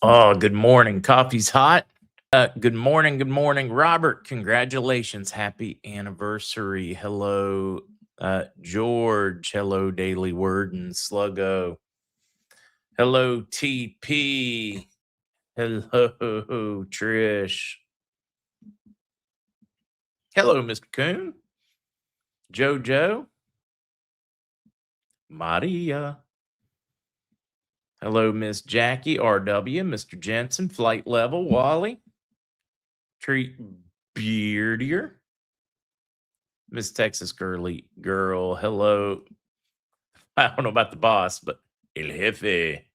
Oh, good morning. Coffee's hot. Good morning. Good morning, Robert. Congratulations. Happy anniversary. Hello, George. Hello, Daily Word and Sluggo. Hello, TP. Hello, Trish. Hello, Mr. Coon. Jojo. Maria. Hello, Miss Jackie. RW. Mr. Jensen. Flight Level. Wally. Treat Beardier. Miss Texas girl, hello. I don't know about the boss, but El Jefe.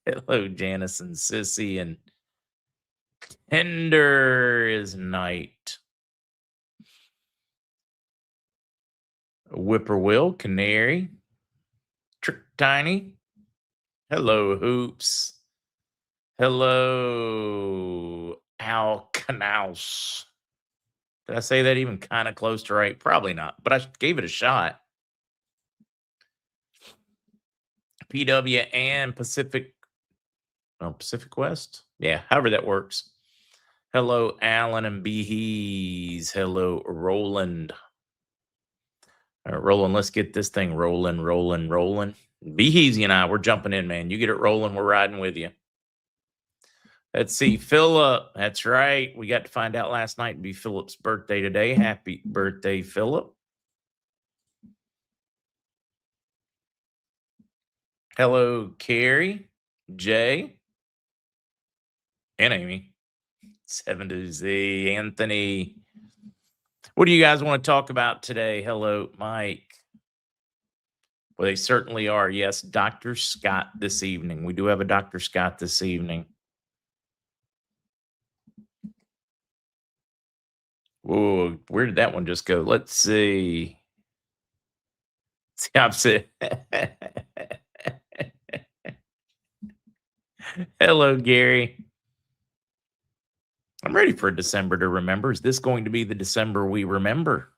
Hello, Janice and Sissy, and Tender is night. Whippoorwill, Canary, Trick Tiny. Hello, Hoops. Hello, Al Canals. Did I say that even kind of close to right? Probably not, but I gave it a shot. PW and Pacific West? Yeah, however that works. Hello, Alan and Behes. Hello, Roland. All right, Roland, let's get this thing rolling. Behes and I, we're jumping in, man. You get it rolling, we're riding with you. Let's see, Philip. That's right. We got to find out last night to be Philip's birthday today. Happy birthday, Philip. Hello, Carrie, Jay, and Amy. 7 to Z, Anthony. What do you guys want to talk about today? Hello, Mike. Well, they certainly are. Yes, Dr. Scott this evening. We do have a Dr. Scott this evening. Whoa, where did that one just go? Let's see. It's the opposite. Hello, Gary. I'm ready for December to remember. Is this going to be the December we remember?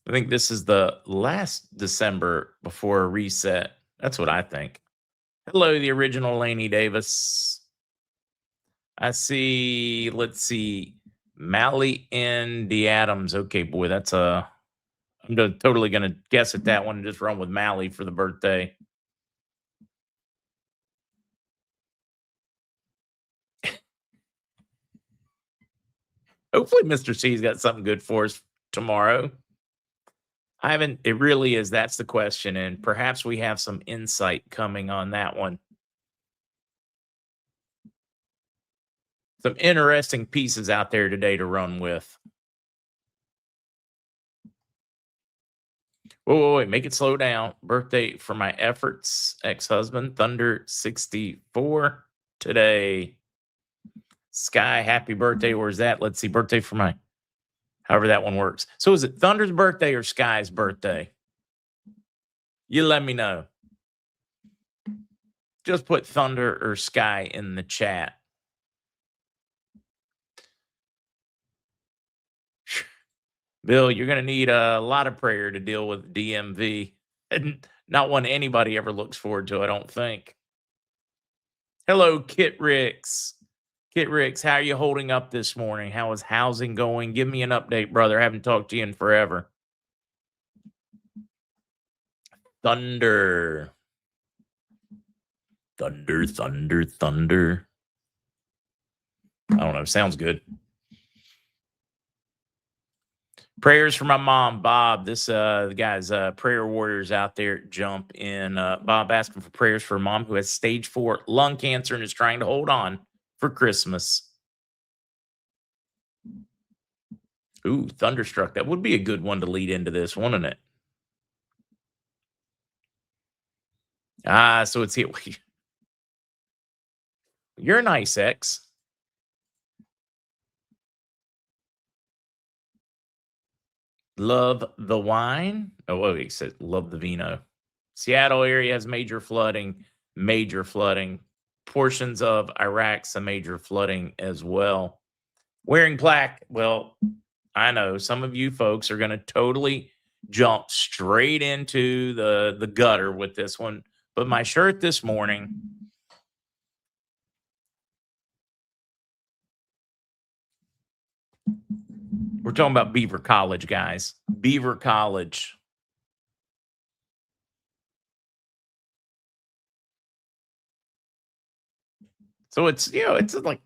I think this is the last December before a reset. That's what I think. Hello, the original Laney Davis. I see, let's see, Mally and the Adams. Okay, boy, that's I'm totally going to guess at that one and just run with Mally for the birthday. Hopefully Mr. C's got something good for us tomorrow. It really is. That's the question. And perhaps we have some insight coming on that one. Some interesting pieces out there today to run with. Wait, make it slow down. Birthday for my efforts, ex-husband, Thunder 64 today. Sky, happy birthday. Where's that? Let's see, birthday for my, however that one works. So is it Thunder's birthday or Sky's birthday? You let me know. Just put Thunder or Sky in the chat. Bill, you're going to need a lot of prayer to deal with DMV. And not one anybody ever looks forward to, I don't think. Hello, Kit Ricks. Kit Ricks, how are you holding up this morning? How is housing going? Give me an update, brother. I haven't talked to you in forever. Thunder. Thunder. I don't know. Sounds good. Prayers for my mom, Bob. This the guys, prayer warriors out there, jump in. Bob asking for prayers for a mom who has stage 4 lung cancer and is trying to hold on for Christmas. Ooh, Thunderstruck. That would be a good one to lead into this, wouldn't it? So it's here. You're nice, X. Love the wine. Oh, he said love the vino. Seattle area has major flooding. Portions of Iraq, some major flooding as well. Wearing black. Well, I know some of you folks are going to totally jump straight into the gutter with this one. But my shirt this morning, we're talking about Beaver College, guys. Beaver College. So it's, it's like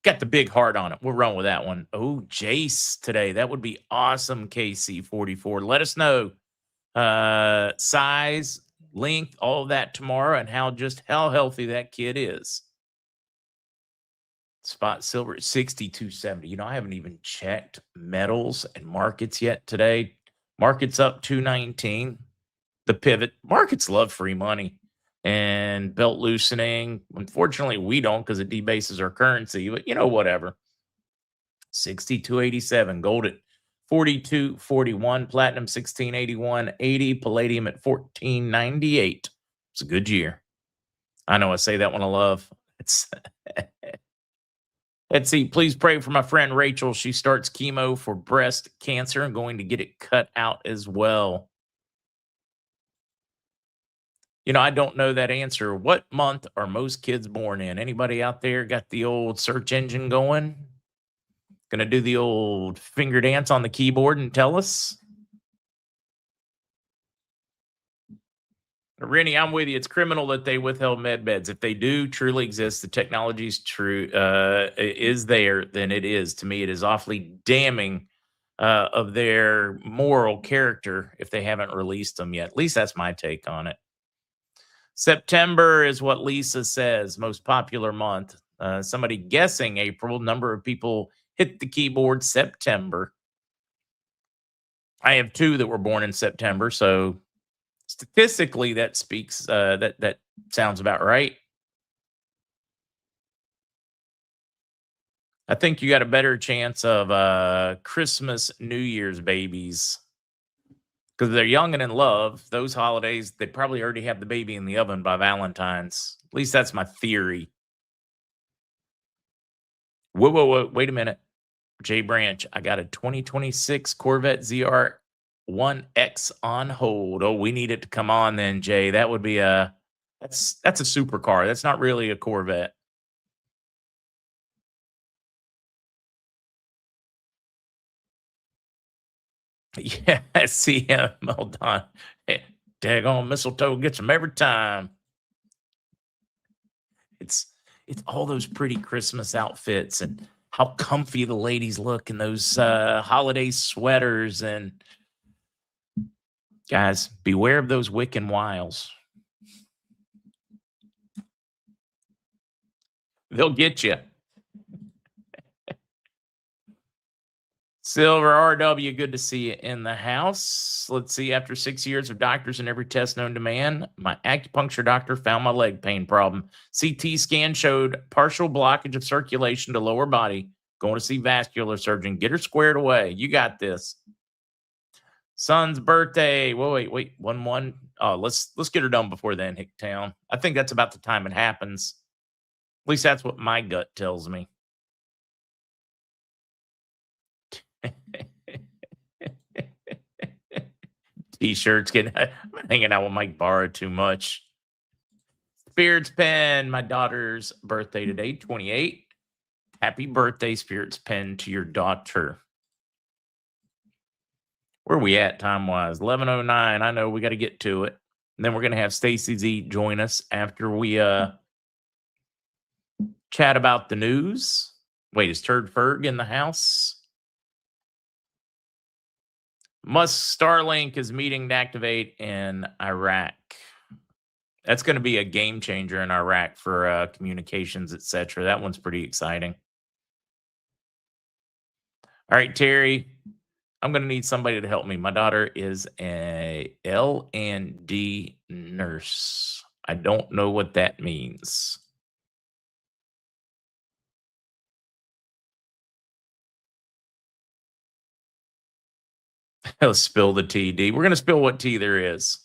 got the big heart on it. We'll run with that one. Oh, Jace today. That would be awesome, KC44. Let us know size, length, all of that tomorrow, and how healthy that kid is. Spot silver at 62.70. I haven't even checked metals and markets yet today. Markets up 219. The pivot. Markets love free money and belt loosening. Unfortunately, we don't because it debases our currency, but whatever. 62.87. Gold at 42.41. Platinum 16.81.80. Palladium at 14.98. It's a good year. I know I say that one I love. It's Let's see. Please pray for my friend Rachel. She starts chemo for breast cancer and going to get it cut out as well. I don't know that answer. What month are most kids born in? Anybody out there got the old search engine going? Gonna do the old finger dance on the keyboard and tell us? Rennie, I'm with you. It's criminal that they withheld med beds. If they do truly exist, the technology is true, is there, then it is. To me, it is awfully damning of their moral character if they haven't released them yet. At least that's my take on it. September is what Lisa says, most popular month. Somebody guessing April, number of people hit the keyboard September. I have 2 that were born in September, so statistically that speaks, that sounds about right. I think you got a better chance of Christmas, New Year's babies because they're young and in love. Those holidays, they probably already have the baby in the oven by Valentine's. At least that's my theory. Whoa. Wait a minute. Jay Branch, I got a 2026 Corvette ZR1X on hold. Oh, we need it to come on then, Jay. That would be that's a supercar. That's not really a Corvette. Yeah, see him. Hold on. Daggone mistletoe gets them every time. It's all those pretty Christmas outfits and how comfy the ladies look in those holiday sweaters. And guys, beware of those Wiccan wiles. They'll get you. Silver RW, good to see you in the house. Let's see. After 6 years of doctors and every test known to man, my acupuncture doctor found my leg pain problem. CT scan showed partial blockage of circulation to lower body. Going to see vascular surgeon. Get her squared away. You got this. Son's birthday. Wait. 1-1. Oh, let's get her done before then, Hicktown. I think that's about the time it happens. At least that's what my gut tells me. T-shirts getting. I'm hanging out with Mike Barra too much. Spirits Pen, my daughter's birthday today, 28. Happy birthday, Spirits Pen, to your daughter. Where are we at time-wise? 11:09. I know we got to get to it. And then we're going to have StacieZ join us after we chat about the news. Wait, is Turd Ferg in the house? Musk Starlink is meeting to activate in Iraq. That's going to be a game changer in Iraq for communications, etc. That one's pretty exciting. All right, Terry, I'm going to need somebody to help me. My daughter is a L&D nurse. I don't know what that means. Let's spill the tea, D. We're going to spill what tea there is.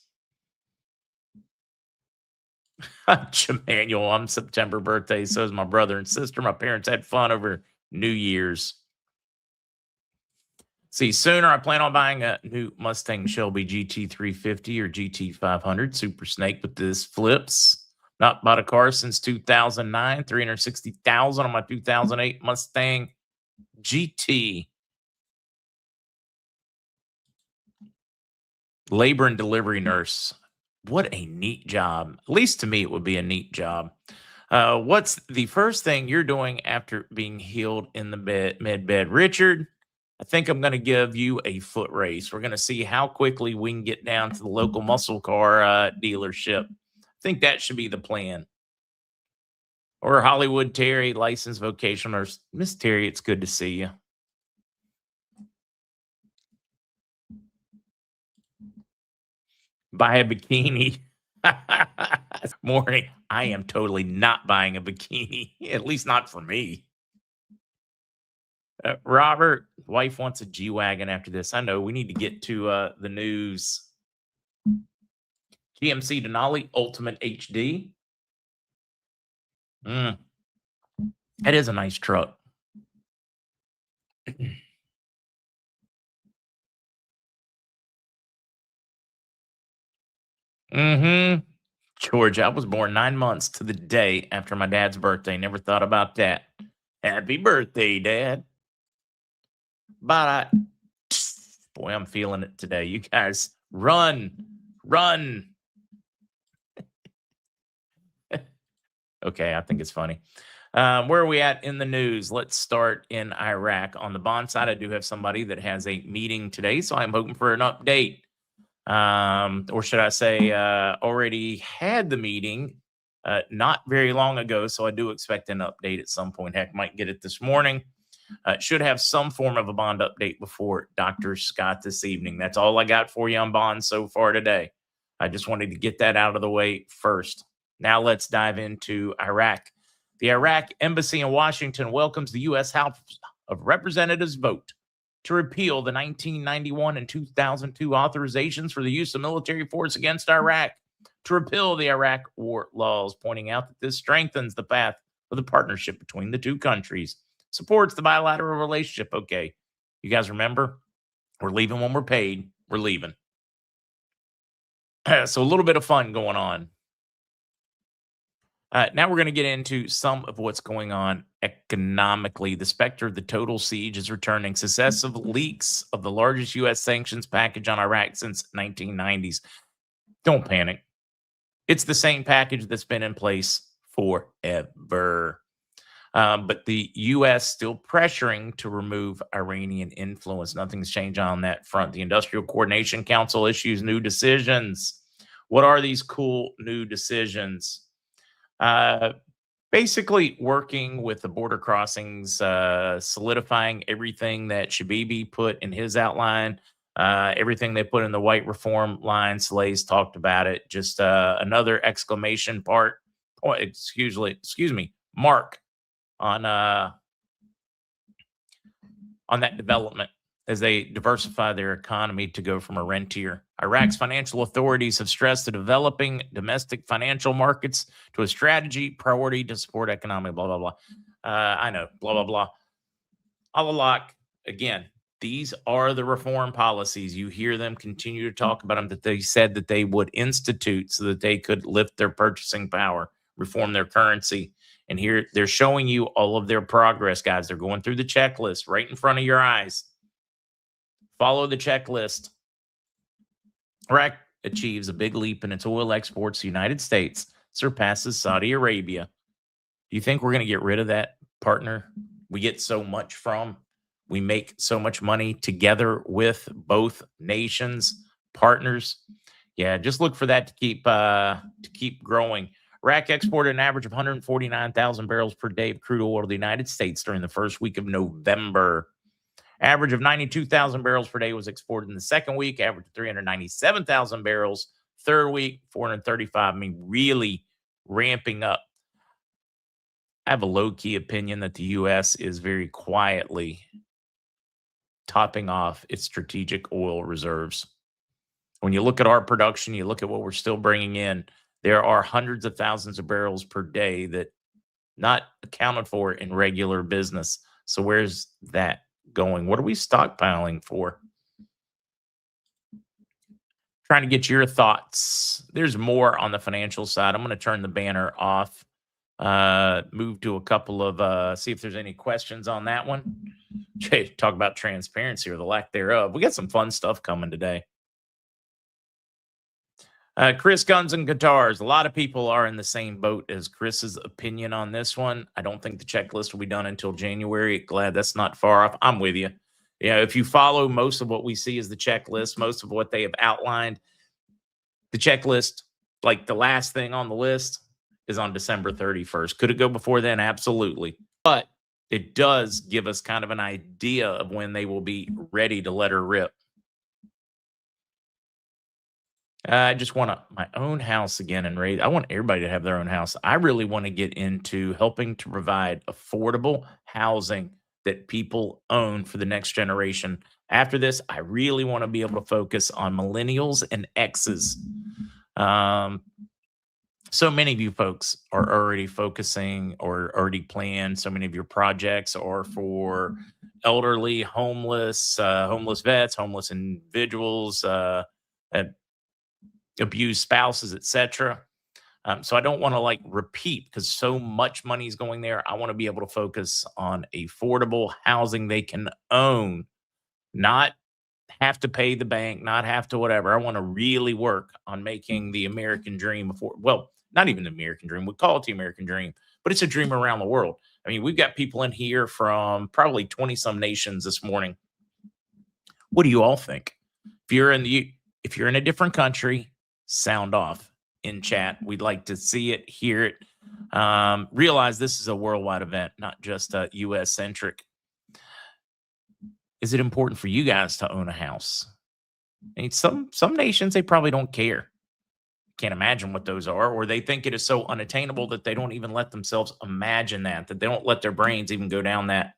Emmanuel, I'm September birthday. So is my brother and sister. My parents had fun over New Year's. See, sooner I plan on buying a new Mustang Shelby GT350 or GT500 Super Snake, but this flips. Not bought a car since 2009, 360,000 on my 2008 Mustang GT. Labor and delivery nurse. What a neat job. At least to me, it would be a neat job. What's the first thing you're doing after being healed in the med bed? Richard, I think I'm going to give you a foot race. We're going to see how quickly we can get down to the local muscle car dealership. I think that should be the plan. Or Hollywood Terry, licensed vocational nurse. Miss Terry, it's good to see you. Buy a bikini. Morning. I am totally not buying a bikini, at least not for me. Robert, wife wants a G-Wagon after this. I know we need to get to the news. GMC Denali Ultimate HD. That is a nice truck. George, I was born 9 months to the day after my dad's birthday. Never thought about that. Happy birthday, Dad. But boy, I'm feeling it today. You guys run. Okay, I think it's funny. Where are we at in the news? Let's start in Iraq. On the bond side, I do have somebody that has a meeting today, so I'm hoping for an update. Or should I say, already had the meeting not very long ago, so I do expect an update at some point. Heck, might get it this morning. Should have some form of a bond update before Dr. Scott this evening. That's all I got for you on bonds so far today. I just wanted to get that out of the way first. Now let's dive into Iraq. The Iraq Embassy in Washington welcomes the U.S. House of Representatives vote to repeal the 1991 and 2002 authorizations for the use of military force against Iraq, to repeal the Iraq war laws, pointing out that this strengthens the path of the partnership between the two countries, supports the bilateral relationship. Okay, you guys remember? We're leaving when we're paid. We're leaving. So a little bit of fun going on. Now we're going to get into some of what's going on economically. The specter of the total siege is returning. Successive leaks of the largest U.S. sanctions package on Iraq since 1990s. Don't panic. It's the same package that's been in place forever. But the U.S. still pressuring to remove Iranian influence. Nothing's changed on that front. The Industrial Coordination Council issues new decisions. What are these cool new decisions? Basically working with the border crossings, solidifying everything that Shabibi put in his outline, everything they put in the white reform line. Slay's talked about it. Just another exclamation part. Oh, excuse me, mark on that development as they diversify their economy to go from a rentier. Iraq's financial authorities have stressed the developing domestic financial markets to a strategy priority to support economic blah, blah, blah. I know, blah, blah, blah. Allah, again, these are the reform policies. You hear them continue to talk about them, that they said that they would institute so that they could lift their purchasing power, reform their currency. And here they're showing you all of their progress, guys. They're going through the checklist right in front of your eyes. Follow the checklist. Iraq achieves a big leap in its oil exports. The United States surpasses Saudi Arabia. Do you think we're going to get rid of that partner we get so much from? We make so much money together with both nations, partners. Yeah, just look for that to keep growing. Iraq exported an average of 149,000 barrels per day of crude oil to the United States during the first week of November. Average of 92,000 barrels per day was exported in the second week. Average of 397,000 barrels. Third week, 435. I mean, really ramping up. I have a low-key opinion that the U.S. is very quietly topping off its strategic oil reserves. When you look at our production, you look at what we're still bringing in, there are hundreds of thousands of barrels per day that not accounted for in regular business. So where's that going? What are we stockpiling for? Trying to get your thoughts. There's more on the financial side. I'm going to turn the banner off. Move to a couple of see if there's any questions on that one. Talk about transparency or the lack thereof. We got some fun stuff coming today. Chris Guns and Guitars. A lot of people are in the same boat as Chris's opinion on this one. I don't think the checklist will be done until January. Glad that's not far off. I'm with you. Yeah, if you follow most of what we see as the checklist, most of what they have outlined, the checklist, like the last thing on the list, is on December 31st. Could it go before then? Absolutely. But it does give us kind of an idea of when they will be ready to let her rip. I just want my own house again and raise. I want everybody to have their own house. I really want to get into helping to provide affordable housing that people own for the next generation. After this, I really want to be able to focus on millennials and X's. So many of you folks are already focusing or already planned. So many of your projects are for elderly, homeless, homeless vets, homeless individuals, and abused spouses, etc. So I don't want to like repeat because so much money is going there. I want to be able to focus on affordable housing they can own, not have to pay the bank, not have to whatever. I want to really work on making the American dream well, not even the American dream. We call it the American dream, but it's a dream around the world. I mean, we've got people in here from probably 20 some nations this morning. What do you all think? If you're in a different country, sound off in chat. We'd like to see it, hear it. Realize this is a worldwide event, not just US centric. Is it important for you guys to own a house? I mean, some nations, they probably don't care. Can't imagine what those are, or they think it is so unattainable that they don't even let themselves imagine that they don't let their brains even go down that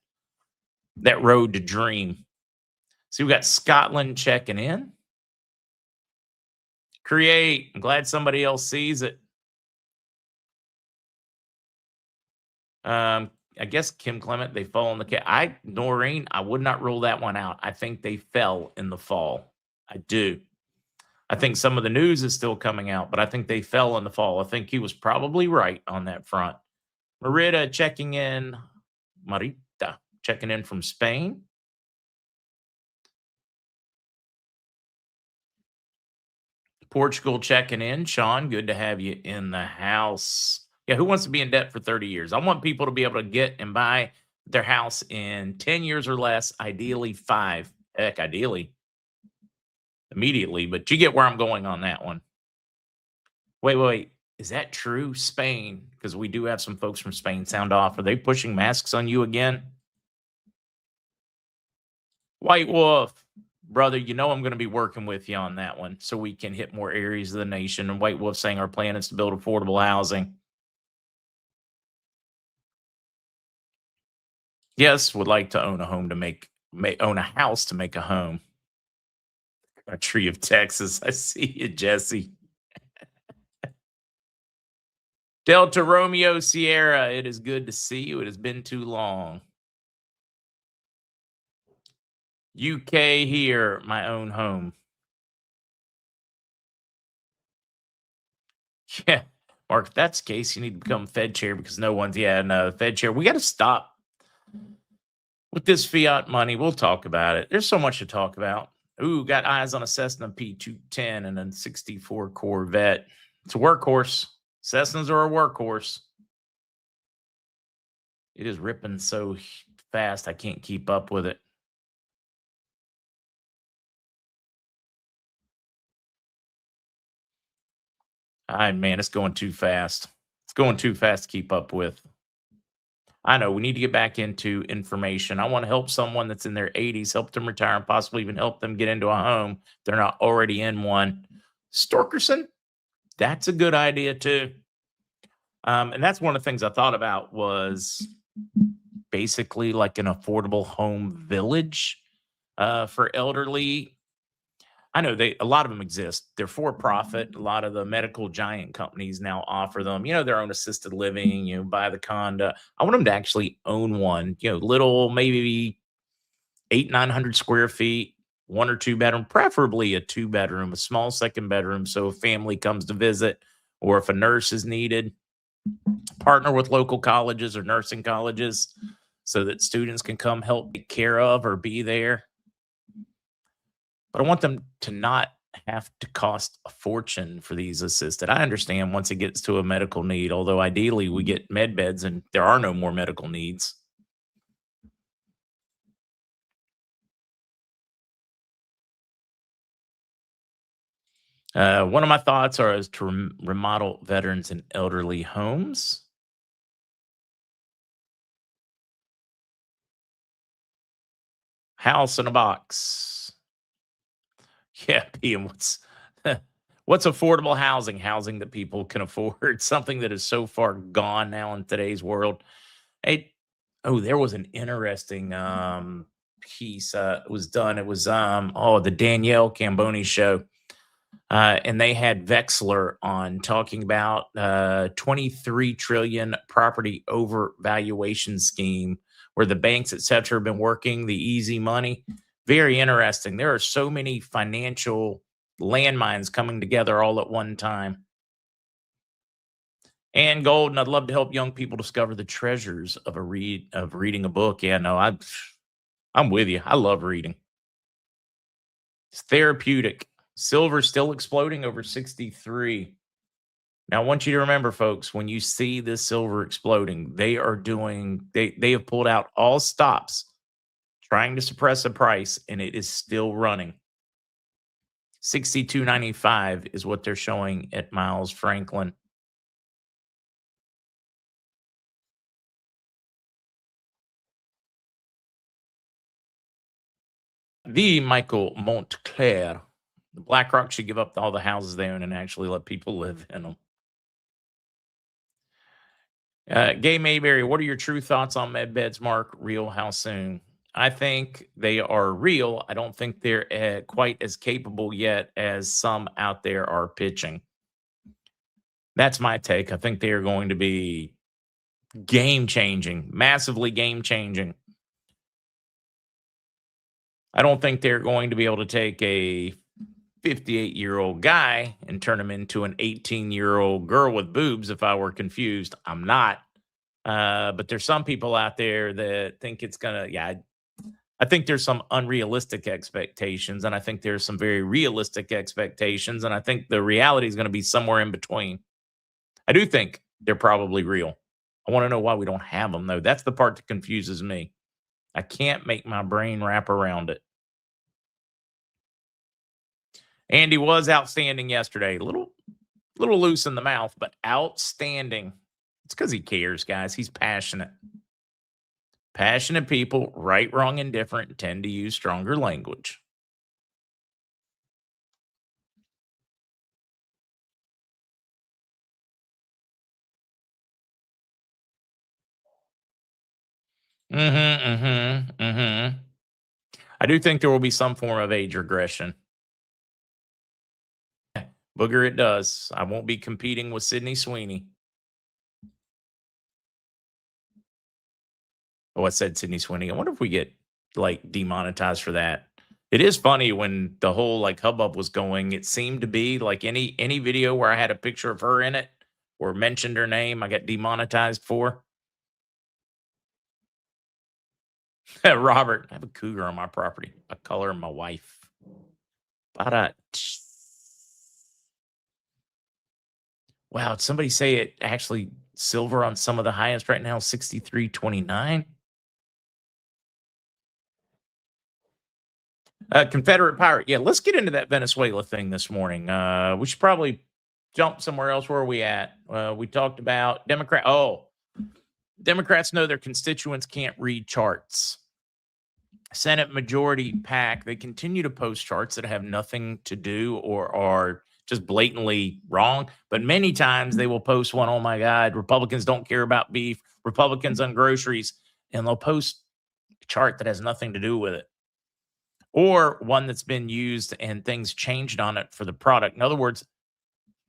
road to dream. See, we got Scotland checking in. Create. I'm glad somebody else sees it. I guess Kim Clement, they fall in the Noreen, I would not rule that one out. I think they fell in the fall. I do. I think some of the news is still coming out, but I think they fell in the fall. I think he was probably right on that front. Marita checking in. Marita checking in from Spain. Portugal checking in. Sean, good to have you in the house. Yeah, who wants to be in debt for 30 years? I want people to be able to get and buy their house in 10 years or less, ideally 5. Heck, ideally immediately, but you get where I'm going on that one. Wait. Is that true? Spain, because we do have some folks from Spain. Sound off. Are they pushing masks on you again? White Wolf, brother, you know I'm going to be working with you on that one so we can hit more areas of the nation. And White Wolf saying our plan is to build affordable housing. Yes, would like to own a home to own a house to make a home. A tree of Texas. I see you, Jesse. Delta Romeo Sierra, it is good to see you. It has been too long. UK here, my own home. Yeah, Mark, if that's the case, you need to become Fed chair because no one's, Fed chair. We got to stop with this fiat money. We'll talk about it. There's so much to talk about. Ooh, got eyes on a Cessna P210 and a 64 Corvette. It's a workhorse. Cessnas are a workhorse. It is ripping so fast, I can't keep up with it. Man, it's going too fast. It's going too fast to keep up with. I know we need to get back into information. I want to help someone that's in their 80s, help them retire, and possibly even help them get into a home if they're not already in one. Storkerson, that's a good idea too. And that's one of the things I thought about was basically like an affordable home village for elderly. I know a lot of them exist. They're for profit. A lot of the medical giant companies now offer them, their own assisted living, buy the condo. I want them to actually own one, little, maybe 900 square feet, 1 or 2 bedroom, preferably a 2 bedroom, a small second bedroom. So if family comes to visit or if a nurse is needed, partner with local colleges or nursing colleges so that students can come help take care of or be there. But I want them to not have to cost a fortune for these assisted. I understand once it gets to a medical need, although ideally we get med beds and there are no more medical needs. One of my thoughts are is to remodel veterans and elderly homes. House in a box. Yeah, PM. What's affordable housing? Housing that people can afford. Something that is so far gone now in today's world. Hey, oh, there was an interesting piece. It was done. It was the Danielle Camboni show. And they had Vexler on talking about 23 trillion property overvaluation scheme where the banks, et cetera, have been working the easy money. Very interesting. There are so many financial landmines coming together all at one time. And Golden, I'd love to help young people discover the treasures of reading a book. Yeah, no, I'm with you. I love reading. It's therapeutic. Silver still exploding over 63. Now, I want you to remember, folks, when you see this silver exploding, they have pulled out all stops trying to suppress the price, and it is still running. 62.95 is what they're showing at Miles Franklin. The Michael Montclair. The BlackRock should give up all the houses they own and actually let people live in them. Gay Mayberry, what are your true thoughts on med beds, Mark? Real? How soon? I think they are real. I don't think they're quite as capable yet as some out there are pitching. That's my take. I think they are going to be game changing, massively game changing. I don't think they're going to be able to take a 58-year-old guy and turn him into an 18-year-old girl with boobs. If I were confused, I'm not. But there's some people out there that think it's gonna. Yeah, I think there's some unrealistic expectations, and I think there's some very realistic expectations, and I think the reality is going to be somewhere in between. I do think they're probably real. I want to know why we don't have them though. That's the part that confuses me. I can't make my brain wrap around it. Andy was outstanding yesterday. Little loose in the mouth, but outstanding. It's because he cares, guys. He's passionate. Passionate people, right, wrong, indifferent, tend to use stronger language. I do think there will be some form of age regression. Booger, it does. I won't be competing with Sydney Sweeney. Oh, I said Sydney Sweeney. I wonder if we get like demonetized for that. It is funny when the whole like hubbub was going. It seemed to be like any video where I had a picture of her in it or mentioned her name, I got demonetized for. Robert, I have a cougar on my property. I call her my wife. But wow, did somebody say it actually silver on some of the highest right now, 63.29? Confederate pirate. Yeah, let's get into that Venezuela thing this morning. We should probably jump somewhere else. Where are we at? We talked about Democrat. Oh, Democrats know their constituents can't read charts. Senate Majority PAC, they continue to post charts that have nothing to do or are just blatantly wrong. But many times they will post one, oh my God, Republicans don't care about beef, Republicans on groceries, and they'll post a chart that has nothing to do with it. Or one that's been used and things changed on it for the product. In other words,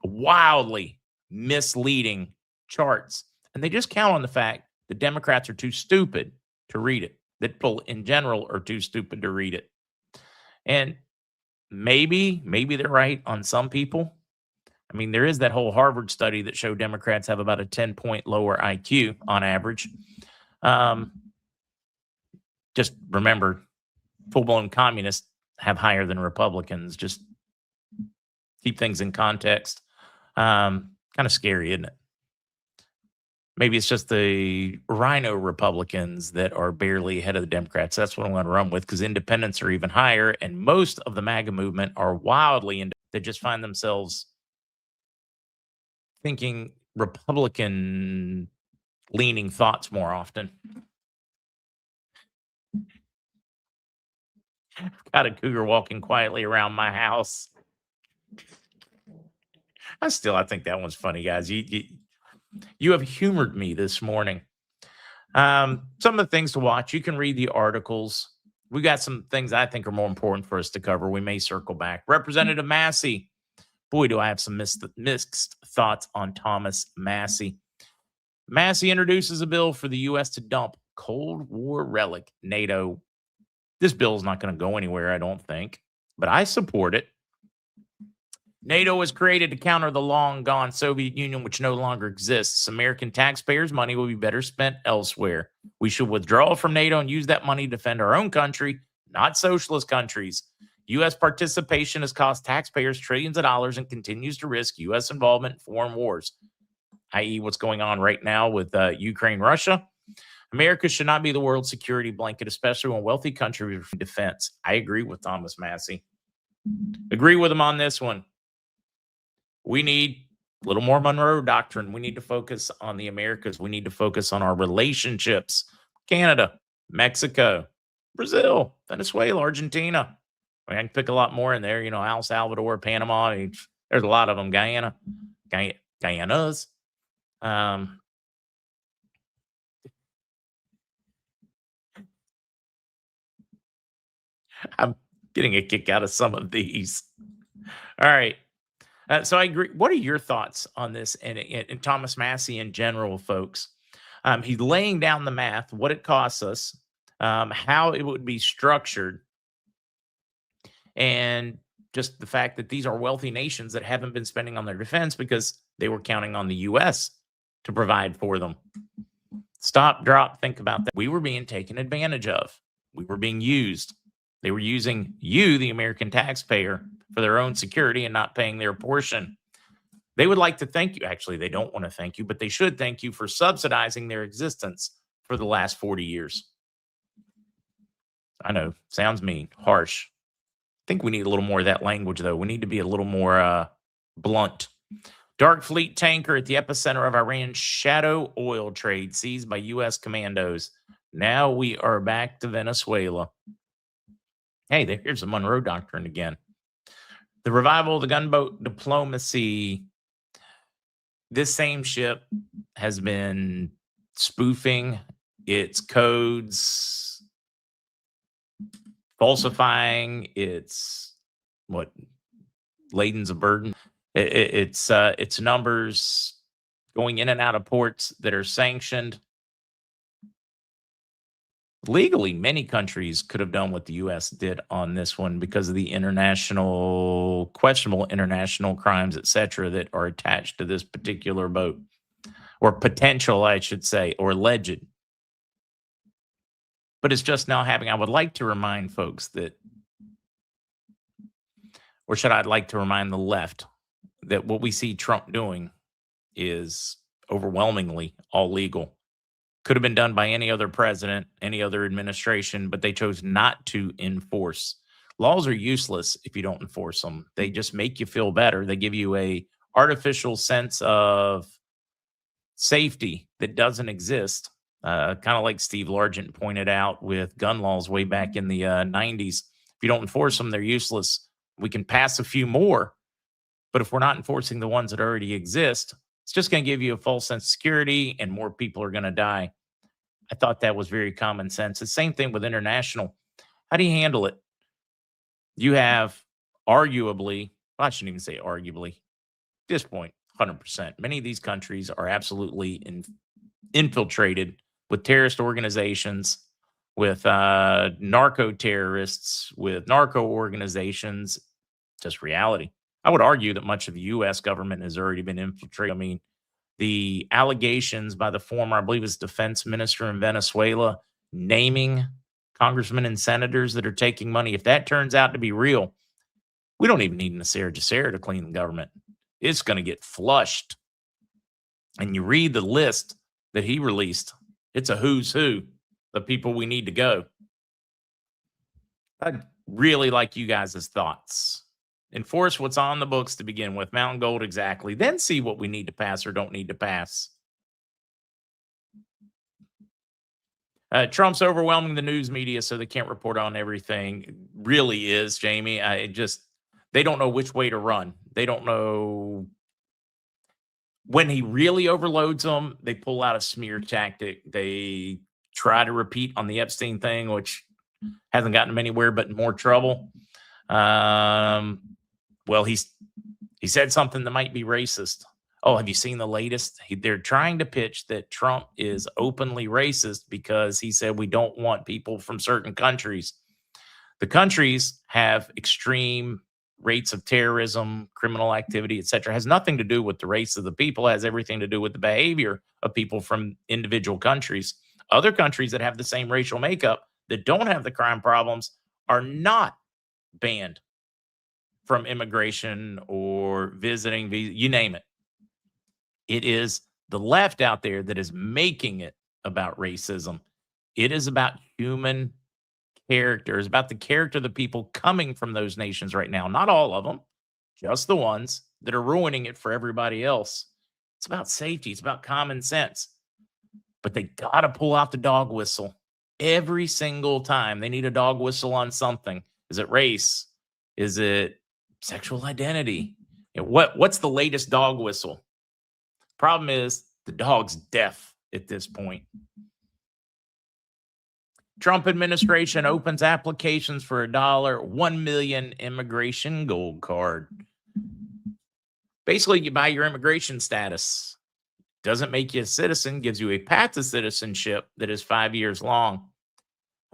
wildly misleading charts. And they just count on the fact the Democrats are too stupid to read it. that people in general are too stupid to read it. And maybe they're right on some people. I mean, there is that whole Harvard study that showed Democrats have about a 10-point lower IQ on average. Um, just remember, full-blown communists have higher than Republicans. Just keep things in context. Kind of scary, isn't it? Maybe it's just the rhino Republicans that are barely ahead of the Democrats. That's what I'm going to run with, because independents are even higher, and most of the MAGA movement are wildly that just find themselves thinking Republican leaning thoughts more often. Got a cougar walking quietly around my house. I think that one's funny, guys. You have humored me this morning. Some of the things to watch, you can read the articles. We got some things I think are more important for us to cover. We may circle back. Representative Massey. Boy, do I have some mixed thoughts on Thomas Massey. Massey introduces a bill for the U.S. to dump Cold War relic NATO. This bill is not going to go anywhere, I don't think, but I support it. NATO was created to counter the long-gone Soviet Union, which no longer exists. American taxpayers' money will be better spent elsewhere. We should withdraw from NATO and use that money to defend our own country, not socialist countries. U.S. participation has cost taxpayers trillions of dollars and continues to risk U.S. involvement in foreign wars, i.e. what's going on right now with Ukraine, Russia. America should not be the world security blanket, especially when wealthy countries for defense. I agree with Thomas Massey. Agree with him on this one. We need a little more Monroe Doctrine. We need to focus on the Americas. We need to focus on our relationships. Canada, Mexico, Brazil, Venezuela, Argentina. I can pick a lot more in there. El Salvador, Panama. There's a lot of them. Guyanas. I'm getting a kick out of some of these. All right. So I agree. What are your thoughts on this and Thomas Massey in general, folks? He's laying down the math, what it costs us, how it would be structured, and just the fact that these are wealthy nations that haven't been spending on their defense because they were counting on the U.S. to provide for them. Stop, drop, think about that. We were being taken advantage of. We were being used. They were using you, the American taxpayer, for their own security and not paying their portion. They would like to thank you. Actually, they don't want to thank you, but they should thank you for subsidizing their existence for the last 40 years. I know, sounds mean, harsh. I think we need a little more of that language, though. We need to be a little more blunt. Dark Fleet tanker at the epicenter of Iran's shadow oil trade seized by U.S. commandos. Now we are back to Venezuela. Hey, here's the Monroe Doctrine again. The revival of the gunboat diplomacy. This same ship has been spoofing its codes, falsifying its laden's a burden. Its numbers, going in and out of ports that are sanctioned. Legally, many countries could have done what the U.S. did on this one because of the questionable international crimes, etc., that are attached to this particular boat, or potential, I should say, or alleged. But it's just now happening. I would like to remind folks that, or I'd like to remind the left that what we see Trump doing is overwhelmingly all legal. Could have been done by any other president, any other administration, but they chose not to enforce. Laws are useless if you don't enforce them. They just make you feel better. They give you a artificial sense of safety that doesn't exist. Kind of like Steve Largent pointed out with gun laws way back in the 90s. If you don't enforce them, they're useless. We can pass a few more, but if we're not enforcing the ones that already exist, it's just going to give you a false sense of security and more people are going to die. I thought that was very common sense. The same thing with international. How do you handle it? You have arguably, well, I shouldn't even say arguably, at this point, 100%. Many of these countries are absolutely infiltrated with terrorist organizations, with narco terrorists, with narco organizations. Just reality. I would argue that much of the U.S. government has already been infiltrated. I mean, the allegations by the former, I believe, it's defense minister in Venezuela, naming congressmen and senators that are taking money. If that turns out to be real, we don't even need StacieZ to clean the government. It's going to get flushed. And you read the list that he released, it's a who's who of people we need to go. I'd really like you guys' thoughts. Enforce what's on the books to begin with. Mountain Gold, exactly. Then see what we need to pass or don't need to pass. Trump's overwhelming the news media so they can't report on everything. It really is, Jamie. They don't know which way to run. They don't know. When he really overloads them, they pull out a smear tactic. They try to repeat on the Epstein thing, which hasn't gotten them anywhere but more trouble. Well, he said something that might be racist. Oh, have you seen the latest? They're trying to pitch that Trump is openly racist because he said we don't want people from certain countries. The countries have extreme rates of terrorism, criminal activity, etc. Has nothing to do with the race of the people. It has everything to do with the behavior of people from individual countries. Other countries that have the same racial makeup that don't have the crime problems are not banned from immigration or visiting, you name it. It is the left out there that is making it about racism. It is about human character. It's about the character of the people coming from those nations right now. Not all of them, just the ones that are ruining it for everybody else. It's about safety. It's about common sense. But they got to pull out the dog whistle every single time. They need a dog whistle on something. Is it race? Is it sexual identity? What's the latest dog whistle? Problem is the dog's deaf at this point. Trump administration opens applications for $1 million immigration gold card. Basically, you buy your immigration status. Doesn't make you a citizen, gives you a path to citizenship that is 5 years long.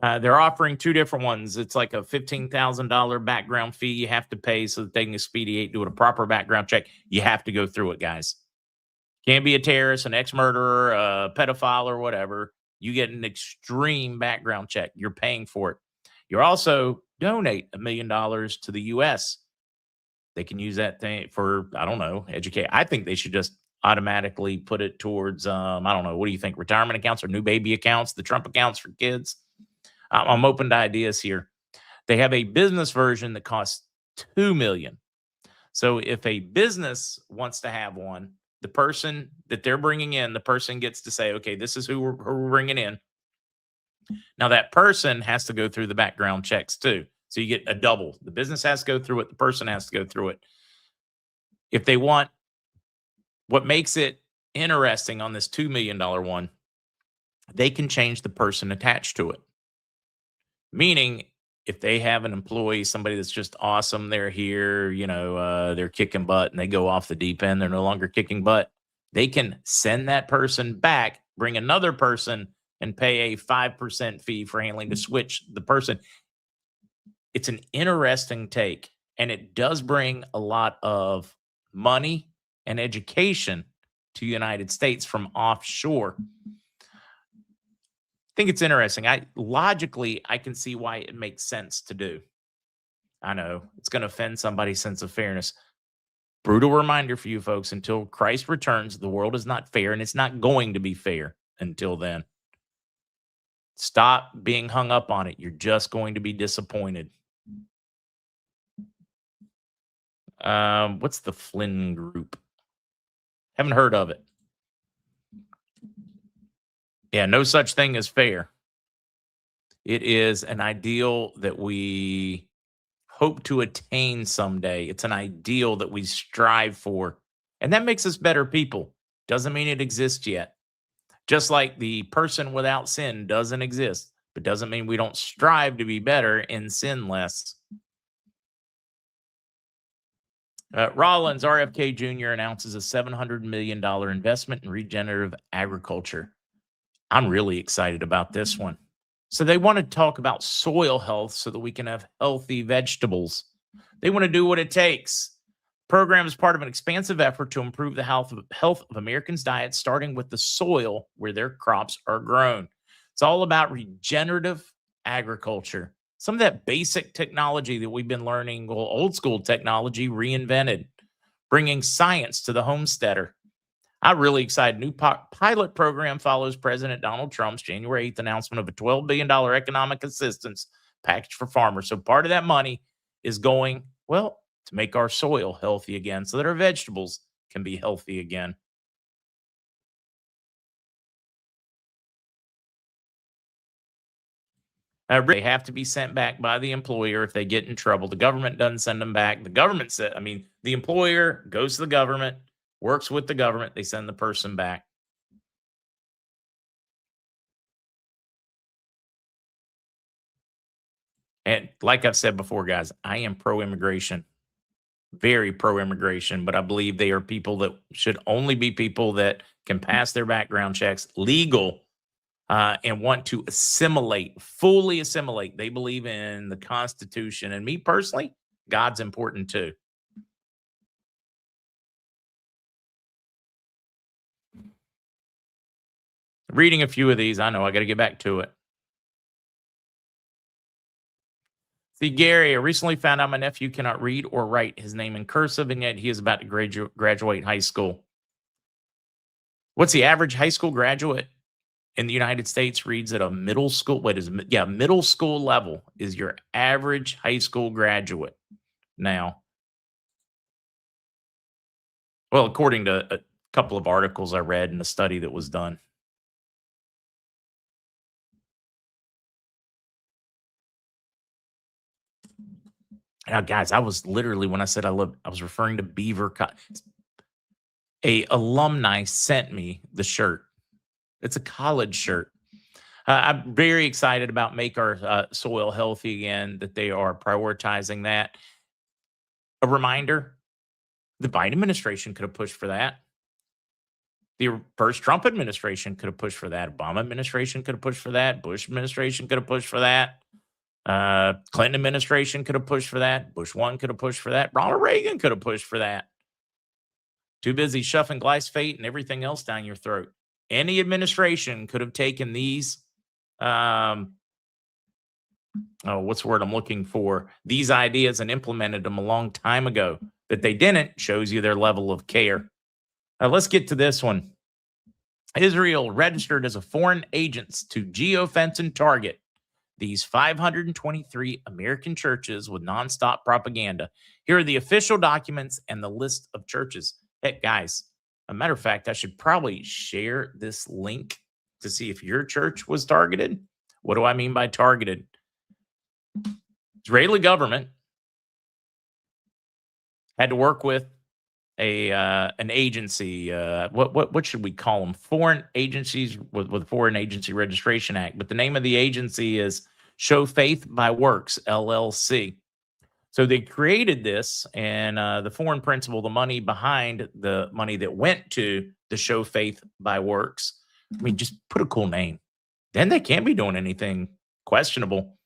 They're offering two different ones. It's like a $15,000 background fee you have to pay so that they can expedite, do a proper background check. You have to go through it, guys. Can't be a terrorist, an ex-murderer, a pedophile, or whatever. You get an extreme background check. You're paying for it. You're also donate $1 million to the U.S. They can use that thing for, I don't know, educate. I think they should just automatically put it towards, I don't know, what do you think? Retirement accounts or new baby accounts, the Trump accounts for kids? I'm open to ideas here. They have a business version that costs $2 million. So if a business wants to have one, the person that they're bringing in, the person gets to say, okay, this is who we're bringing in. Now that person has to go through the background checks too. So you get a double. The business has to go through it. The person has to go through it. If they want, what makes it interesting on this $2 million one, they can change the person attached to it. Meaning, if they have an employee, somebody that's just awesome, they're here, they're kicking butt and they go off the deep end, they're no longer kicking butt, they can send that person back, bring another person, and pay a 5% fee for handling to switch the person. It's an interesting take, and it does bring a lot of money and education to the United States from offshore. I think it's interesting. Logically, I can see why it makes sense to do. I know it's going to offend somebody's sense of fairness. Brutal reminder for you folks, until Christ returns, the world is not fair, and it's not going to be fair until then. Stop being hung up on it. You're just going to be disappointed. What's the Flynn Group? Haven't heard of it. Yeah, no such thing as fair. It is an ideal that we hope to attain someday. It's an ideal that we strive for. And that makes us better people. Doesn't mean it exists yet. Just like the person without sin doesn't exist, but doesn't mean we don't strive to be better and sin less. Rollins, RFK Jr. announces a $700 million investment in regenerative agriculture. I'm really excited about this one. So they want to talk about soil health so that we can have healthy vegetables. They want to do what it takes. Program is part of an expansive effort to improve the health of Americans' diets, starting with the soil where their crops are grown. It's all about regenerative agriculture. Some of that basic technology that we've been learning, well, old school technology reinvented, bringing science to the homesteader. I'm really excited. New pilot program follows President Donald Trump's January 8th announcement of a $12 billion economic assistance package for farmers. So part of that money is going, well, to make our soil healthy again so that our vegetables can be healthy again. They have to be sent back by the employer if they get in trouble. The government doesn't send them back. The government said, I mean, the employer goes to the government, works with the government, they send the person back. And like I've said before, guys, I am pro immigration, very pro immigration, but I believe they are people that should only be people that can pass their background checks, legal, and want to assimilate, fully assimilate. They believe in the Constitution. And me personally, God's important too. Reading a few of these, I know I got to get back to it. See, Gary, I recently found out my nephew cannot read or write his name in cursive, and yet he is about to graduate high school. What's the average high school graduate in the United States reads at a middle school? What is it? Yeah, middle school level is your average high school graduate now. Well, according to a couple of articles I read and a study that was done. Now, guys, I was literally when I said I was referring to Beaver. A alumni sent me the shirt. It's a college shirt. I'm very excited about make our soil healthy again. That they are prioritizing that. A reminder: the Biden administration could have pushed for that. The first Trump administration could have pushed for that. Obama administration could have pushed for that. Bush administration could have pushed for that. Clinton administration could have pushed for that. Bush one could have pushed for that. Ronald Reagan could have pushed for that. Too busy shoving glyphosate and everything else down your throat. Any administration could have taken these. What's the word I'm looking for? These ideas and implemented them a long time ago. That they didn't shows you their level of care. Let's get to this one. Israel registered as a foreign agent to geofence and target these 523 American churches with nonstop propaganda. Here are the official documents and the list of churches. Heck, guys, a matter of fact, I should probably share this link to see if your church was targeted. What do I mean by targeted? Israeli government had to work with an agency. What should we call them? Foreign agencies with Foreign Agency Registration Act. But the name of the agency is Show Faith by Works LLC. So they created this, and the foreign principal, the money behind the money that went to the Show Faith by Works. I mean, just put a cool name. Then they can't be doing anything questionable.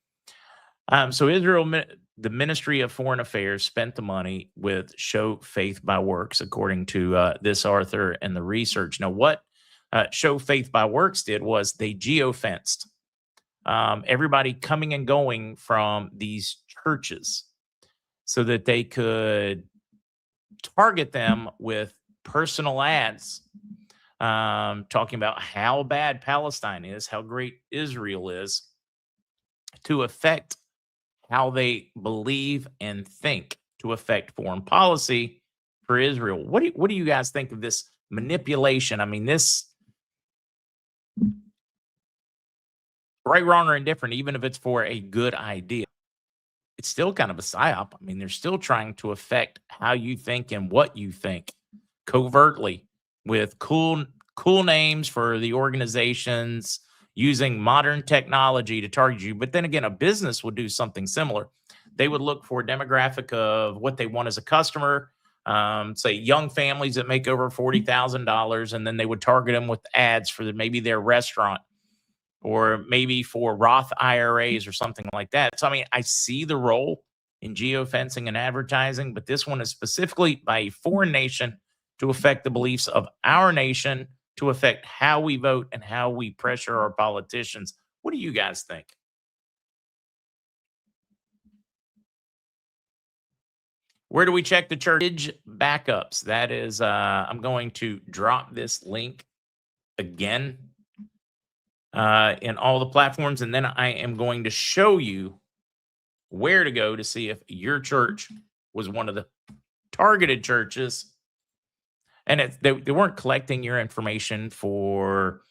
So Israel, the Ministry of Foreign Affairs spent the money with Show Faith by Works, according to this author and the research. Now, what Show Faith by Works did was they geofenced everybody coming and going from these churches so that they could target them with personal ads talking about how bad Palestine is, how great Israel is, to affect how they believe and think, to affect foreign policy for Israel. What do you guys think of this manipulation? I mean, this right, wrong, or indifferent, even if it's for a good idea, it's still kind of a psyop. I mean, they're still trying to affect how you think and what you think covertly with cool names for the organizations, using modern technology to target you. But then again, a business would do something similar. They would look for a demographic of what they want as a customer, say young families that make over $40,000, and then they would target them with ads for maybe their restaurant. or maybe for Roth IRAs or something like that. So, I mean, I see the role in geofencing and advertising, but this one is specifically by a foreign nation to affect the beliefs of our nation, to affect how we vote and how we pressure our politicians. What do you guys think? Where do we check the church backups? That is, I'm going to drop this link again in all the platforms, and then I am going to show you where to go to see if your church was one of the targeted churches. And they weren't collecting your information for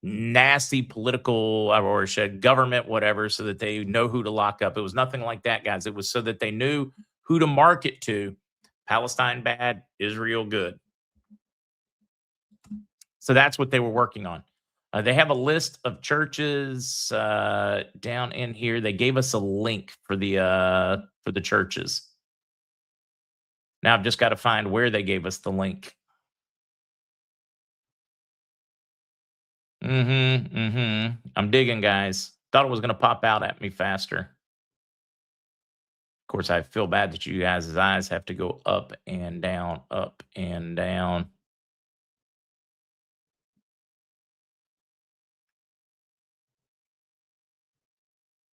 nasty political or government, whatever, so that they know who to lock up. It was nothing like that, guys. It was so that they knew who to market to. Palestine bad, Israel good. So that's what they were working on. They have a list of churches down in here. They gave us a link for the churches. Now I've just got to find where they gave us the link. I'm digging, guys. Thought it was going to pop out at me faster. Of course, I feel bad that you guys' eyes have to go up and down, up and down.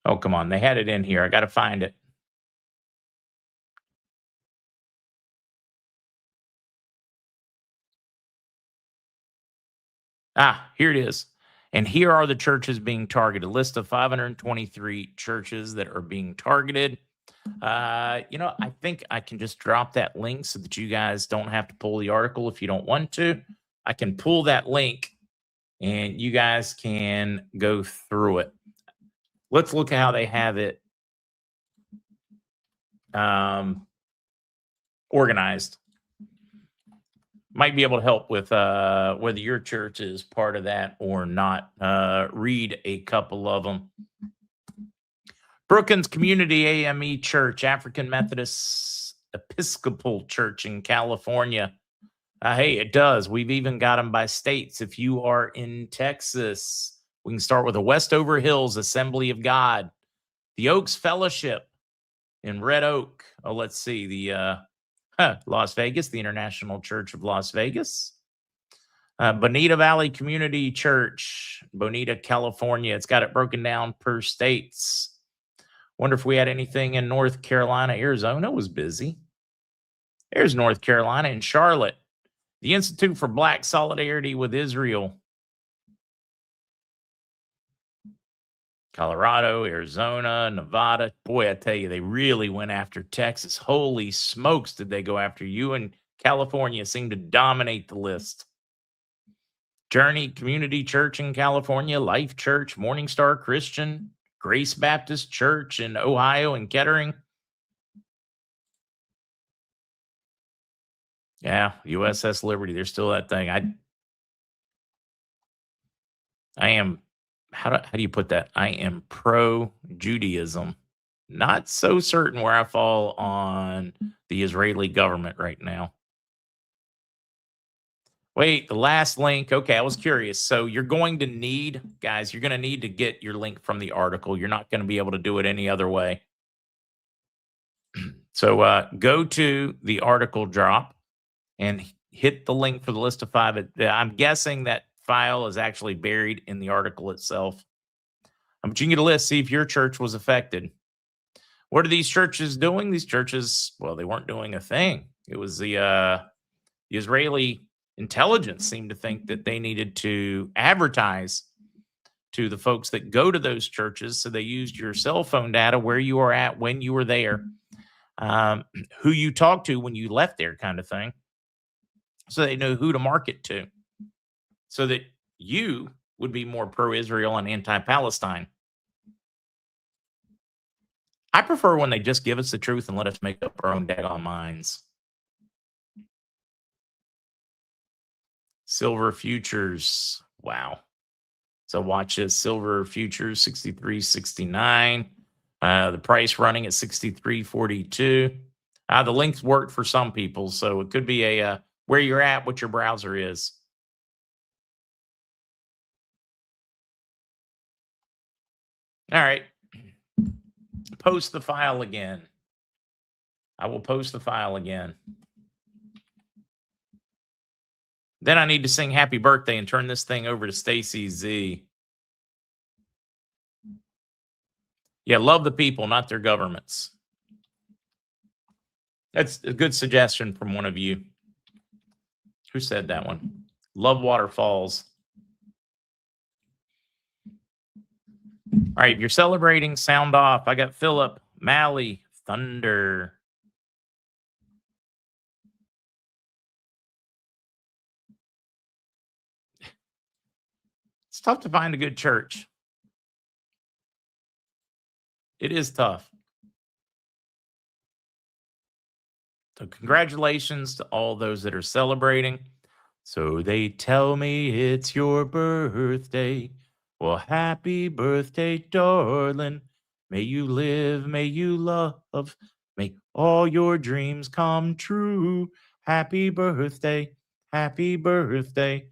Oh, come on. They had it in here. I got to find it. Here it is. And here are the churches being targeted. List of 523 churches that are being targeted. I think I can just drop that link so that you guys don't have to pull the article if you don't want to. I can pull that link and you guys can go through it. Let's look at how they have it organized. Might be able to help with whether your church is part of that or not. Read a couple of them. Brookings Community AME Church, African Methodist Episcopal Church in California. Hey, it does. We've even got them by states. If you are in Texas, we can start with the Westover Hills Assembly of God, the Oaks Fellowship in Red Oak. Oh, let's see. The Las Vegas, the International Church of Las Vegas. Bonita Valley Community Church, Bonita, California. It's got it broken down per states. Wonder if we had anything in North Carolina. Arizona was busy. There's North Carolina and Charlotte. The Institute for Black Solidarity with Israel. Colorado, Arizona, Nevada. Boy, I tell you, they really went after Texas. Holy smokes, did they go after you? And California seemed to dominate the list. Journey Community Church in California, Life Church, Morning Star Christian, Grace Baptist Church in Ohio and Kettering. Yeah, USS Liberty. There's still that thing. I am, how do you put that? I am pro Judaism. Not so certain where I fall on the Israeli government right now. Wait, the last link. Okay, I was curious. So you're going to need, guys, you're going to need to get your link from the article. You're not going to be able to do it any other way. So go to the article drop and hit the link for the list of 5. I'm guessing that file is actually buried in the article itself. But you can get a list, see if your church was affected. What are these churches doing? These churches, well, they weren't doing a thing. It was the Israeli intelligence seemed to think that they needed to advertise to the folks that go to those churches. So they used your cell phone data, where you were at, when you were there, who you talked to when you left there, kind of thing. So they know who to market to, so that you would be more pro-Israel and anti-Palestine. I prefer when they just give us the truth and let us make up our own daggone minds. Silver futures. Wow. So watch this. Silver futures 63.69. The price running at 63.42. The links worked for some people, so it could be a where you're at, what your browser is. All right. Post the file again. I will post the file again. Then I need to sing happy birthday and turn this thing over to StacieZ. Yeah, love the people, not their governments. That's a good suggestion from one of you. Who said that one? Love waterfalls. All right, if you're celebrating, sound off. I got Philip, Mally, Thunder. It's tough to find a good church. It is tough. So congratulations to all those that are celebrating. So they tell me it's your birthday. Well, happy birthday, darling. May you live, may you love, may all your dreams come true. Happy birthday birthday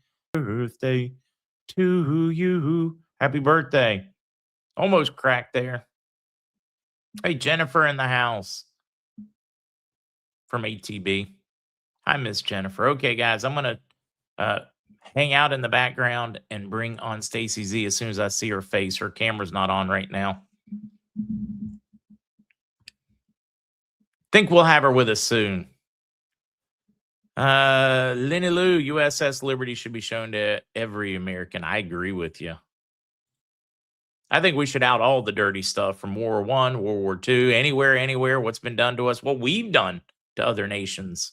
to you. Happy birthday. Almost cracked there. Hey, Jennifer in the house from ATB. Hi, Miss Jennifer. Okay, guys, I'm going to hang out in the background and bring on StacieZ as soon as I see her face. Her camera's not on right now. Think we'll have her with us soon. Lenny Lou, USS Liberty should be shown to every American. I agree with you. I think we should out all the dirty stuff from World War I, World War II, anywhere, what's been done to us, what we've done to other nations.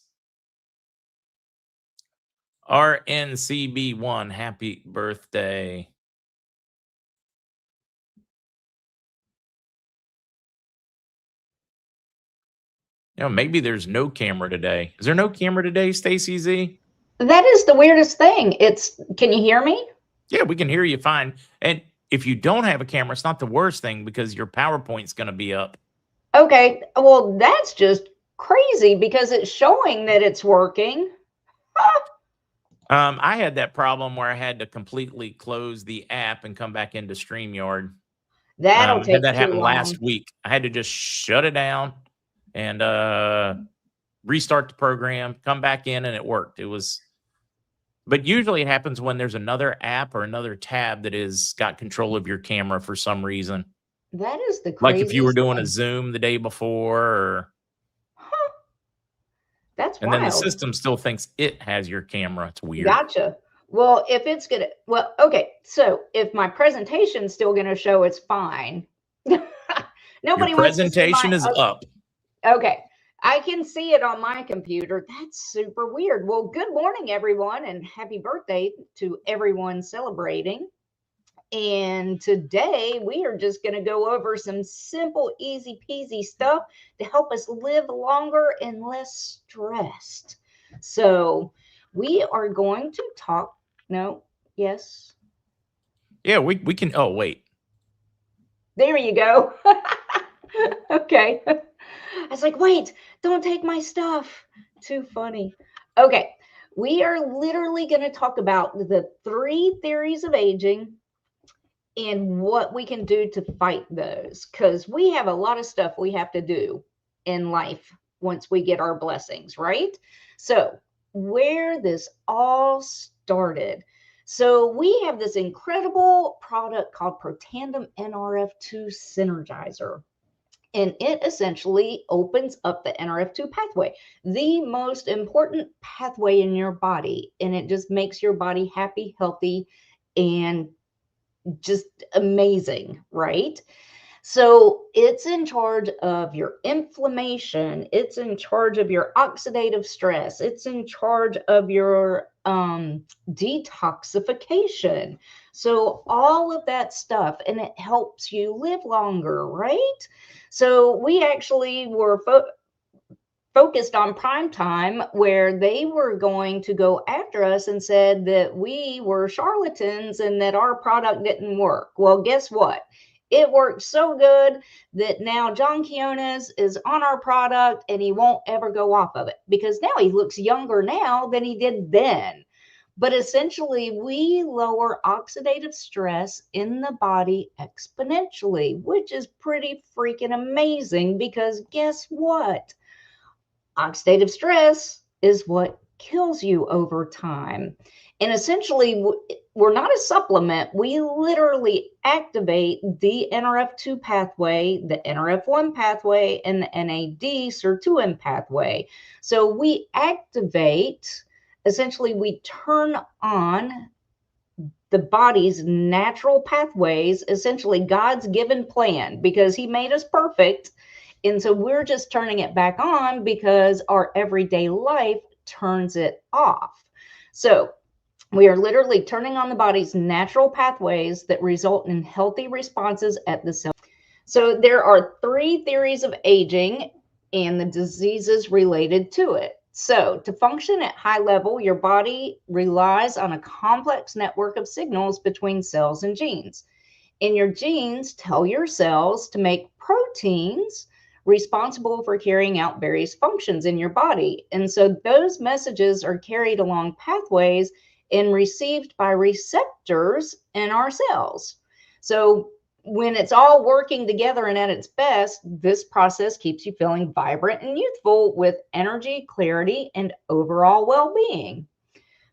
RNCB1, happy birthday. You know, maybe there's no camera today. Is there no camera today, StacieZ? That is the weirdest thing. Can you hear me? Yeah, we can hear you fine. And if you don't have a camera, it's not the worst thing because your PowerPoint's going to be up. Okay, well, that's just crazy because it's showing that it's working. I had that problem where I had to completely close the app and come back into StreamYard. That'll take had that happen too last long. week. I had to just shut it down and restart the program, come back in, and it worked. It was, but usually it happens when there's another app or another tab that is got control of your camera for some reason. That is the craziest Like if you were doing thing. a Zoom the day before, or That's and wild. then the system still thinks it has your camera. It's weird. Gotcha. Well, if it's gonna, well, okay. So if my presentation's still gonna show, it's fine. Nobody Your presentation is up. Okay. I can see it on my computer. That's super weird. Well, good morning, everyone, and happy birthday to everyone celebrating. And today we are just going to go over some simple, easy peasy stuff to help us live longer and less stressed. So we are going to talk. No, yes. Yeah, we can. Oh, wait. There you go. Okay. I was like, wait, don't take my stuff. Too funny. Okay. We are literally going to talk about the 3 theories of aging and what we can do to fight those, because we have a lot of stuff we have to do in life once we get our blessings, right? So where this all started. So we have this incredible product called Protandim NRF2 Synergizer. And it essentially opens up the NRF2 pathway, the most important pathway in your body. And it just makes your body happy, healthy, and just amazing, right? So it's in charge of your inflammation. It's in charge of your oxidative stress. It's in charge of your detoxification. So all of that stuff, and it helps you live longer, right? So we actually were focused on prime time, where they were going to go after us and said that we were charlatans and that our product didn't work. Well, guess what? It worked so good that now John Quiones is on our product and he won't ever go off of it, because now he looks younger now than he did then. But essentially, we lower oxidative stress in the body exponentially, which is pretty freaking amazing because guess what? Oxidative stress is what kills you over time. And essentially, we're not a supplement. We literally activate the NRF2 pathway, the NRF1 pathway, and the NAD sirtuin pathway. So we activate, essentially, we turn on the body's natural pathways, essentially God's given plan, because He made us perfect. And so we're just turning it back on because our everyday life turns it off. So we are literally turning on the body's natural pathways that result in healthy responses at the cell. So there are 3 theories of aging and the diseases related to it. So to function at high level, your body relies on a complex network of signals between cells and genes. And your genes tell your cells to make proteins responsible for carrying out various functions in your body. And so those messages are carried along pathways and received by receptors in our cells. So when it's all working together and at its best, this process keeps you feeling vibrant and youthful with energy, clarity, and overall well-being.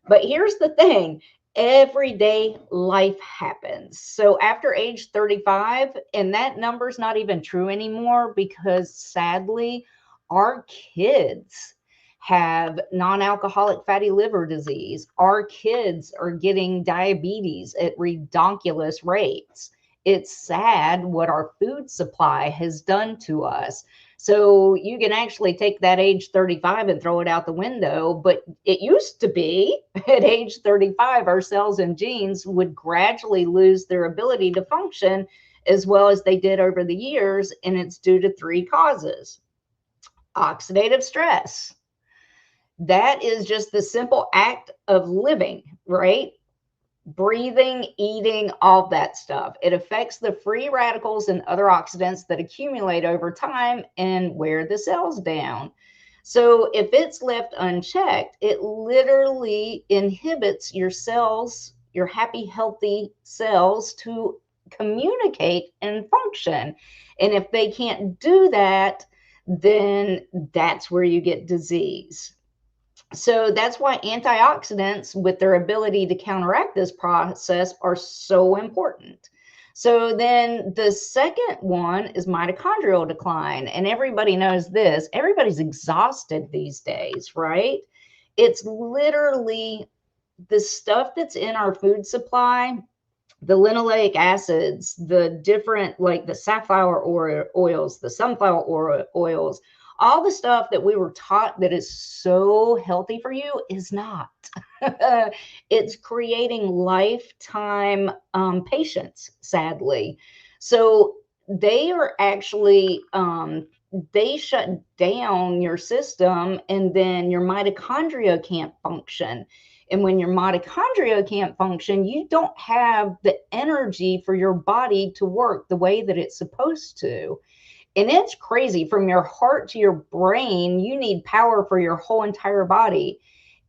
But here's the thing. Everyday life happens. So after age 35, and that number's not even true anymore because sadly, our kids have non-alcoholic fatty liver disease. Our kids are getting diabetes at redonkulous rates. It's sad what our food supply has done to us. So you can actually take that age 35 and throw it out the window. But it used to be at age 35, our cells and genes would gradually lose their ability to function as well as they did over the years. And it's due to 3 causes. Oxidative stress. That is just the simple act of living, right? Breathing, eating, all that stuff. It affects the free radicals and other oxidants that accumulate over time and wear the cells down. So if it's left unchecked, it literally inhibits your cells, your happy, healthy cells, to communicate and function. And if they can't do that, then that's where you get disease. So that's why antioxidants, with their ability to counteract this process, are so important. So then the second one is mitochondrial decline. And everybody knows this. Everybody's exhausted these days, right? It's literally the stuff that's in our food supply, the linoleic acids, the different, like the safflower oils, the sunflower oils, all the stuff that we were taught that is so healthy for you is not. It's creating lifetime patients, sadly. So they are actually, they shut down your system, and then your mitochondria can't function. And when your mitochondria can't function, you don't have the energy for your body to work the way that it's supposed to. And it's crazy. From your heart to your brain, you need power for your whole entire body.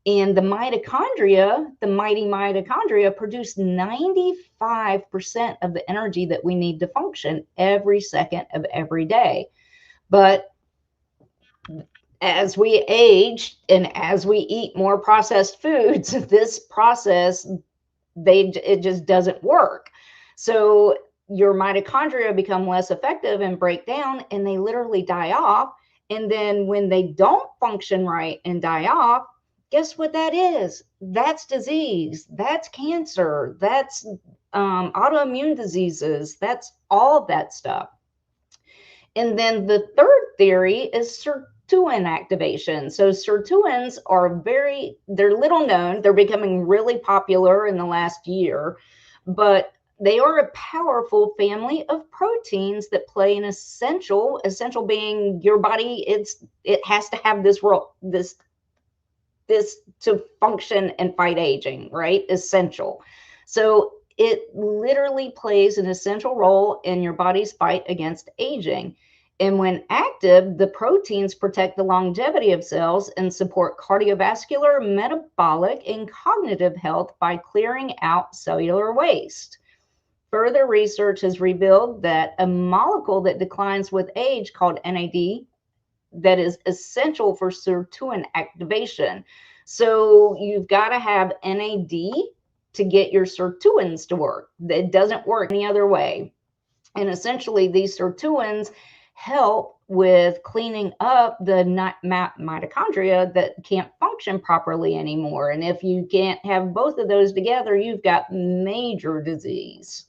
And the mitochondria, the mighty mitochondria, produce 95% of the energy that we need to function every second of every day. But as we age and as we eat more processed foods, this process, it just doesn't work. So your mitochondria become less effective and break down, and they literally die off. And then when they don't function right and die off, guess what that is? That's disease. That's cancer. That's autoimmune diseases. That's all of that stuff. And then the third theory is sirtuin activation. So sirtuins are they're little known. They're becoming really popular in the last year, but they are a powerful family of proteins that play an essential being your body. It has to have this role, this to function and fight aging, right? Essential. So it literally plays an essential role in your body's fight against aging. And when active, the proteins protect the longevity of cells and support cardiovascular, metabolic, and cognitive health by clearing out cellular waste. Further research has revealed that a molecule that declines with age called NAD that is essential for sirtuin activation. So you've got to have NAD to get your sirtuins to work. It doesn't work any other way. And essentially, these sirtuins help with cleaning up the mitochondria that can't function properly anymore. And if you can't have both of those together, you've got major disease.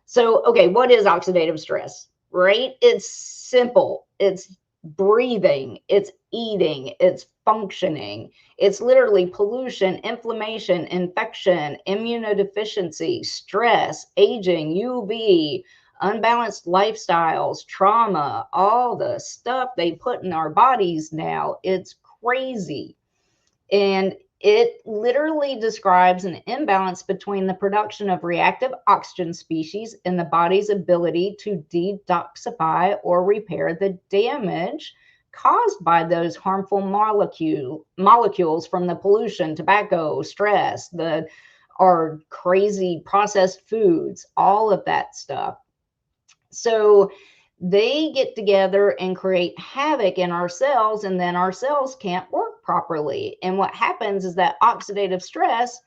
So, okay, what is oxidative stress, right? It's simple. It's breathing, it's eating, it's functioning. It's literally pollution, inflammation, infection, immunodeficiency, stress, aging, UV, unbalanced lifestyles, trauma, all the stuff they put in our bodies now. It's crazy. And it literally describes an imbalance between the production of reactive oxygen species and the body's ability to detoxify or repair the damage caused by those harmful molecules from the pollution, tobacco, stress, our crazy processed foods, all of that stuff. So they get together and create havoc in our cells, and then our cells can't work properly. And what happens is that oxidative stress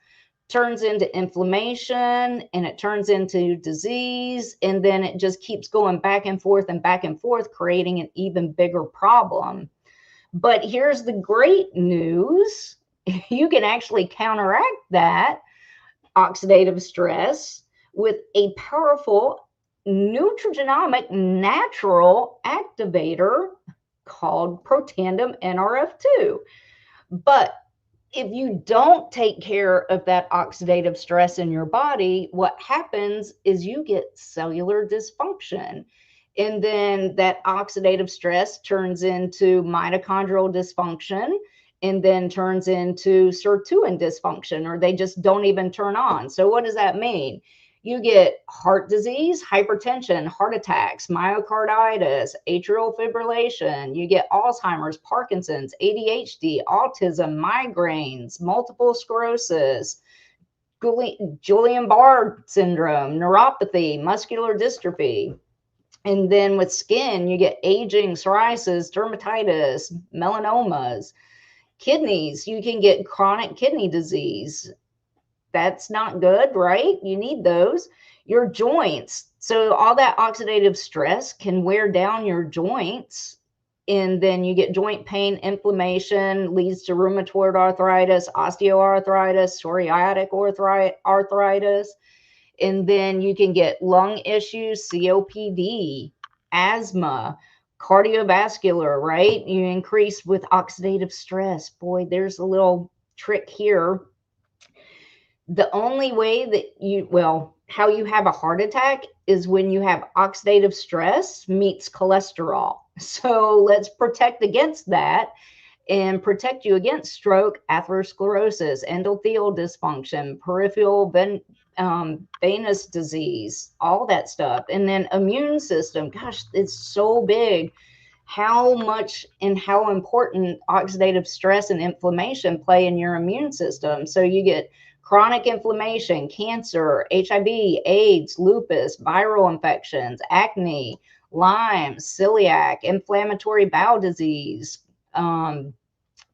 turns into inflammation, and it turns into disease, and then it just keeps going back and forth, creating an even bigger problem. But here's the great news. You can actually counteract that oxidative stress with a powerful nutrigenomic natural activator called protandem NRF2. But if you don't take care of that oxidative stress in your body, what happens is you get cellular dysfunction. And then that oxidative stress turns into mitochondrial dysfunction, and then turns into sirtuin dysfunction, or they just don't even turn on. So what does that mean? You get heart disease, hypertension, heart attacks, myocarditis, atrial fibrillation. You get Alzheimer's, Parkinson's, ADHD, autism, migraines, multiple sclerosis, Guillain-Barré syndrome, neuropathy, muscular dystrophy. And then with skin, you get aging, psoriasis, dermatitis, melanomas. Kidneys, you can get chronic kidney disease. That's not good, right? You need those. Your joints. So all that oxidative stress can wear down your joints, and then you get joint pain, inflammation, leads to rheumatoid arthritis, osteoarthritis, psoriatic arthritis. And then you can get lung issues, COPD, asthma, cardiovascular, right? You increase with oxidative stress. Boy, there's a little trick here. The only way that how you have a heart attack is when you have oxidative stress meets cholesterol. So let's protect against that and protect you against stroke, atherosclerosis, endothelial dysfunction, peripheral venous disease, all that stuff. And then immune system, gosh, it's so big how much and how important oxidative stress and inflammation play in your immune system. So you get chronic inflammation, cancer, HIV, AIDS, lupus, viral infections, acne, Lyme, celiac, inflammatory bowel disease, Crohn's,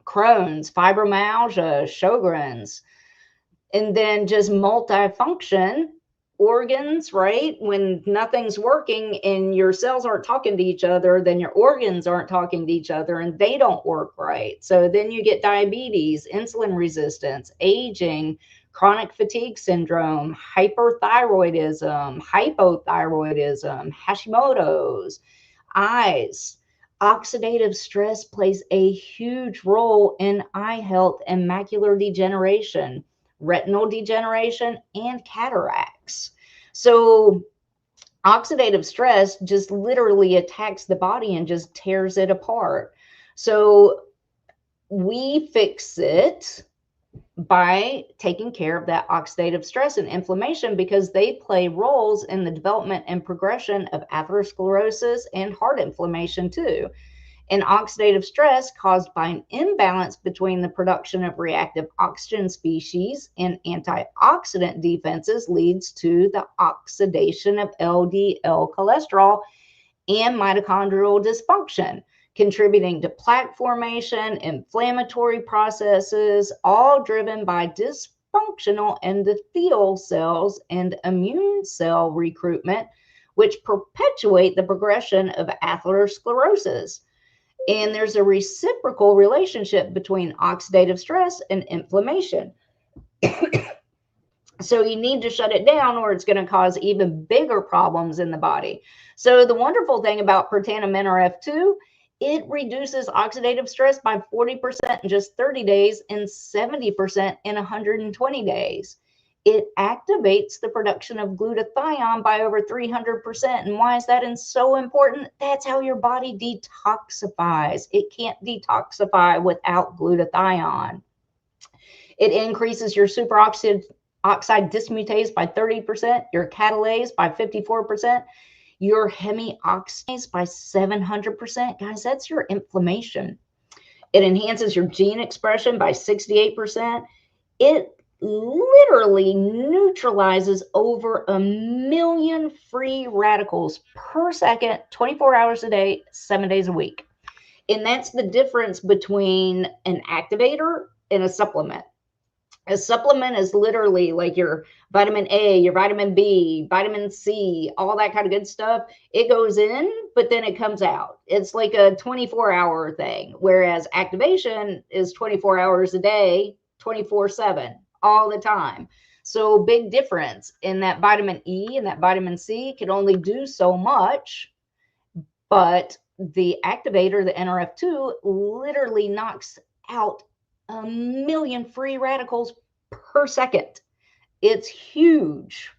fibromyalgia, Sjogren's, and then just multifunction organs, right? When nothing's working and your cells aren't talking to each other, then your organs aren't talking to each other and they don't work right. So then you get diabetes, insulin resistance, aging, chronic fatigue syndrome, hyperthyroidism, hypothyroidism, Hashimoto's, eyes. Oxidative stress plays a huge role in eye health and macular degeneration, retinal degeneration, and cataracts. So oxidative stress just literally attacks the body and just tears it apart. So we fix it by taking care of that oxidative stress and inflammation, because they play roles in the development and progression of atherosclerosis and heart inflammation too. And oxidative stress caused by an imbalance between the production of reactive oxygen species and antioxidant defenses leads to the oxidation of LDL cholesterol and mitochondrial dysfunction, contributing to plaque formation, inflammatory processes, all driven by dysfunctional endothelial cells and immune cell recruitment, which perpetuate the progression of atherosclerosis. And there's a reciprocal relationship between oxidative stress and inflammation. So you need to shut it down or it's going to cause even bigger problems in the body. So the wonderful thing about Protandim NRF2, it reduces oxidative stress by 40% in just 30 days and 70% in 120 days. It activates the production of glutathione by over 300%. And why is that so important? That's how your body detoxifies. It can't detoxify without glutathione. It increases your superoxide dismutase by 30%, your catalase by 54%, your hemioxidase by 700%. Guys, that's your inflammation. It enhances your gene expression by 68%. It literally neutralizes over 1 million free radicals per second, 24 hours a day, 7 days a week. And that's the difference between an activator and a supplement. A supplement is literally like your vitamin A, your vitamin B, vitamin C, all that kind of good stuff. It goes in, but then it comes out. It's like a 24-hour thing, whereas activation is 24 hours a day, 24/7, all the time. So big difference in that vitamin E and that vitamin C can only do so much, but the activator, the NRF2, literally knocks out 1 million free radicals per second. It's huge.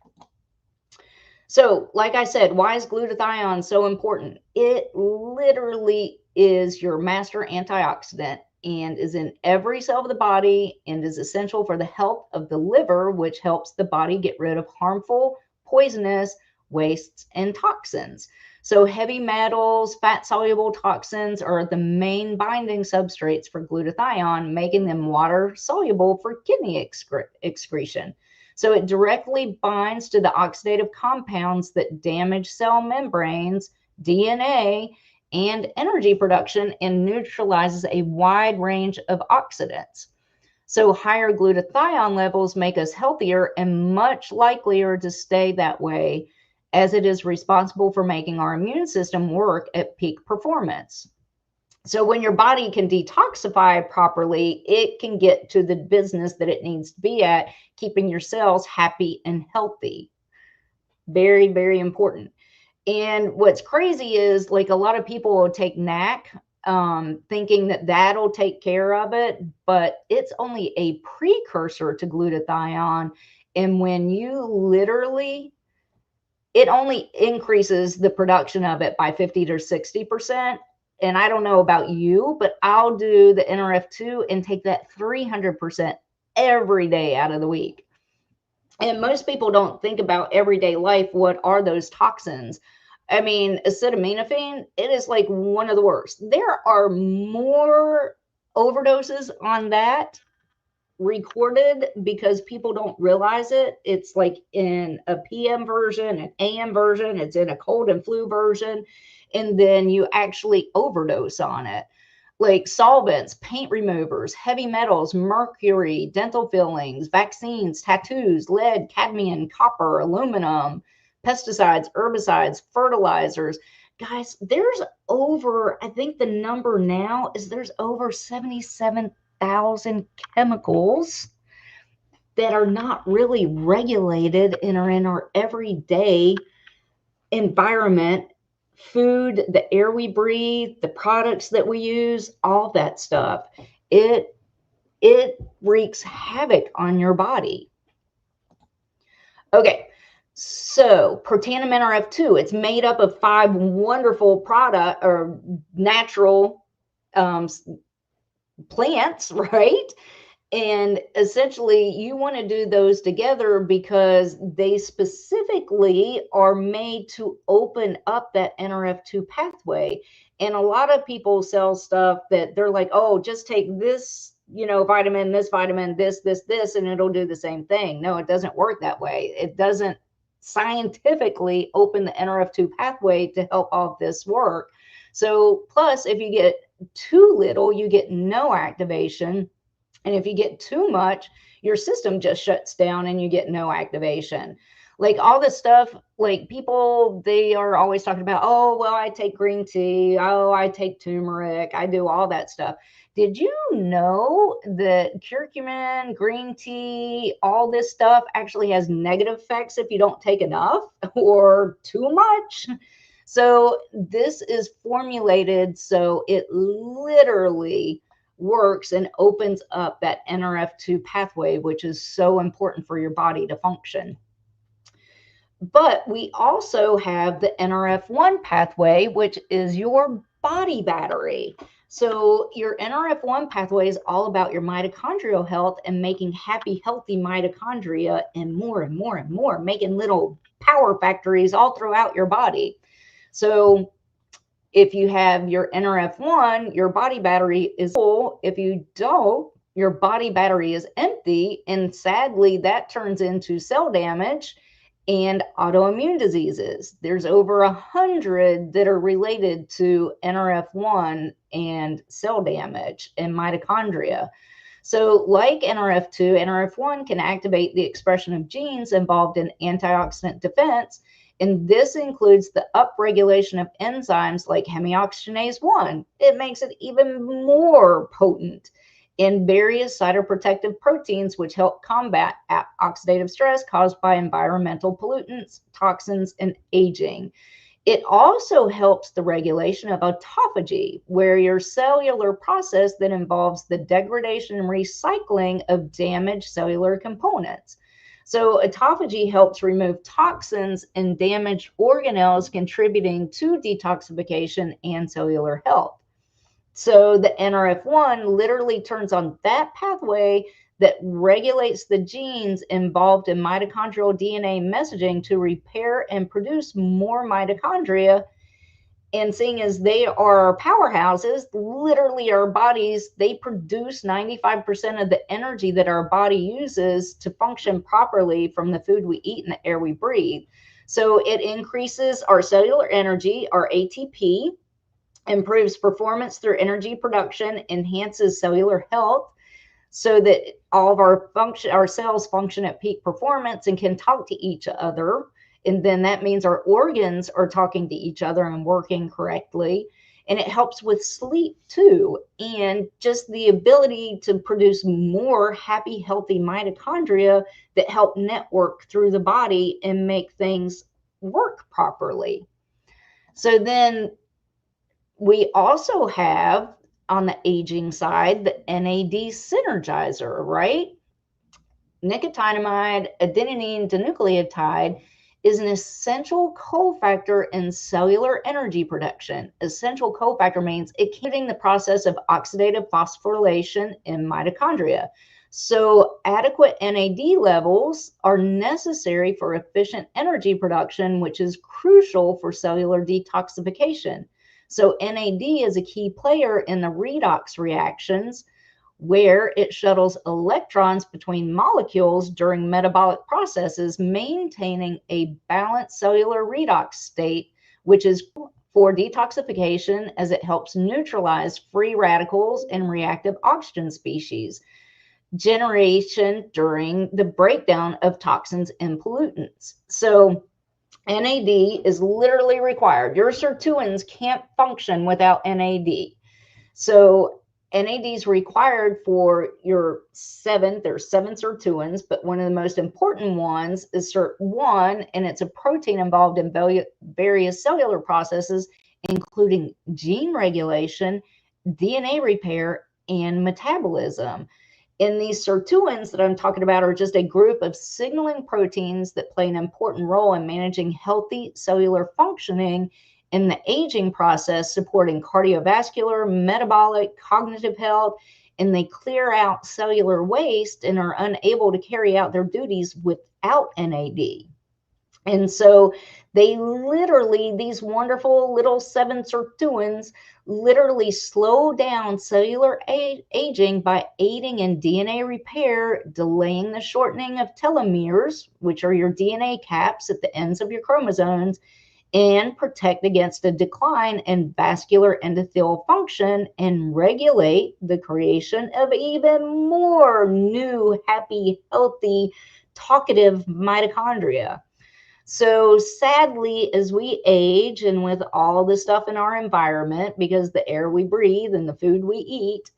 So, like I said, why is glutathione so important? It literally is your master antioxidant and is in every cell of the body and is essential for the health of the liver, which helps the body get rid of harmful, poisonous wastes and toxins. So heavy metals, fat-soluble toxins are the main binding substrates for glutathione, making them water-soluble for kidney excretion. So it directly binds to the oxidative compounds that damage cell membranes, DNA, and energy production, and neutralizes a wide range of oxidants. So higher glutathione levels make us healthier and much likelier to stay that way, as it is responsible for making our immune system work at peak performance. So when your body can detoxify properly, it can get to the business that it needs to be at, keeping your cells happy and healthy. Very, very important. And what's crazy is, like, a lot of people will take NAC thinking that that'll take care of it, but it's only a precursor to glutathione. And when you literally, it only increases the production of it by 50 to 60%. And I don't know about you, but I'll do the NRF2 and take that 300% every day out of the week. And most people don't think about everyday life. What are those toxins? I mean, acetaminophen, it is like one of the worst. There are more overdoses on that recorded because people don't realize it. It's like in a PM version, an AM version, it's in a cold and flu version, and then you actually overdose on it. Like solvents, paint removers, heavy metals, mercury, dental fillings, vaccines, tattoos, lead, cadmium, copper, aluminum, pesticides, herbicides, fertilizers. Guys, there's over, I think the number now is there's over 77,000 chemicals that are not really regulated and are in our everyday environment, food, the air we breathe, the products that we use, all that stuff. It wreaks havoc on your body. Okay, so Protandim NRF2, it's made up of 5 wonderful product or natural plants, right? And essentially, you want to do those together because they specifically are made to open up that NRF2 pathway. And a lot of people sell stuff that they're like, oh, just take this, vitamin, this, this, and it'll do the same thing. No, it doesn't work that way. It doesn't scientifically open the NRF2 pathway to help all of this work. So, plus, if you get too little, you get no activation. And if you get too much, your system just shuts down and you get no activation. Like all this stuff, like people, they are always talking about, oh, well, I take green tea. Oh, I take turmeric. I do all that stuff. Did you know that curcumin, green tea, all this stuff actually has negative effects if you don't take enough or too much? So this is formulated so it literally works and opens up that NRF2 pathway, which is so important for your body to function. But we also have the NRF1 pathway, which is your body battery. So your NRF1 pathway is all about your mitochondrial health and making happy, healthy mitochondria and more and more and more, making little power factories all throughout your body. So if you have your NRF1, your body battery is full. If you don't, your body battery is empty. And sadly, that turns into cell damage and autoimmune diseases. There's over 100 that are related to NRF1 and cell damage and mitochondria. So like NRF2, NRF1 can activate the expression of genes involved in antioxidant defense. And this includes the upregulation of enzymes like hemioxygenase 1. It makes it even more potent in various cytoprotective proteins, which help combat oxidative stress caused by environmental pollutants, toxins, and aging. It also helps the regulation of autophagy, where your cellular process that involves the degradation and recycling of damaged cellular components. So autophagy helps remove toxins and damaged organelles, contributing to detoxification and cellular health. So the NRF1 literally turns on that pathway that regulates the genes involved in mitochondrial DNA messaging to repair and produce more mitochondria. And seeing as they are powerhouses, literally our bodies, they produce 95% of the energy that our body uses to function properly from the food we eat and the air we breathe. So it increases our cellular energy, our ATP, improves performance through energy production, enhances cellular health so that all of our cells function at peak performance and can talk to each other. And then that means our organs are talking to each other and working correctly. And it helps with sleep too. And just the ability to produce more happy, healthy mitochondria that help network through the body and make things work properly. So then we also have on the aging side, the NAD synergizer, right? Nicotinamide adenine dinucleotide is an essential cofactor in cellular energy production. Essential cofactor means it can the process of oxidative phosphorylation in mitochondria. So adequate NAD levels are necessary for efficient energy production, which is crucial for cellular detoxification. So NAD is a key player in the redox reactions, where it shuttles electrons between molecules during metabolic processes, maintaining a balanced cellular redox state, which is for detoxification as it helps neutralize free radicals and reactive oxygen species generation during the breakdown of toxins and pollutants. So NAD is literally required. Your sirtuins can't function without NAD. So NAD is required for your there's seven sirtuins, but one of the most important ones is SIRT1, and it's a protein involved in various cellular processes, including gene regulation, DNA repair, and metabolism. And these sirtuins that I'm talking about are just a group of signaling proteins that play an important role in managing healthy cellular functioning in the aging process, supporting cardiovascular, metabolic, cognitive health, and they clear out cellular waste and are unable to carry out their duties without NAD. And so they literally, these wonderful little 7 sirtuins literally slow down cellular aging by aiding in DNA repair, delaying the shortening of telomeres, which are your DNA caps at the ends of your chromosomes, and protect against a decline in vascular endothelial function and regulate the creation of even more new, happy, healthy, talkative mitochondria. So sadly, as we age and with all the stuff in our environment, because the air we breathe and the food we eat,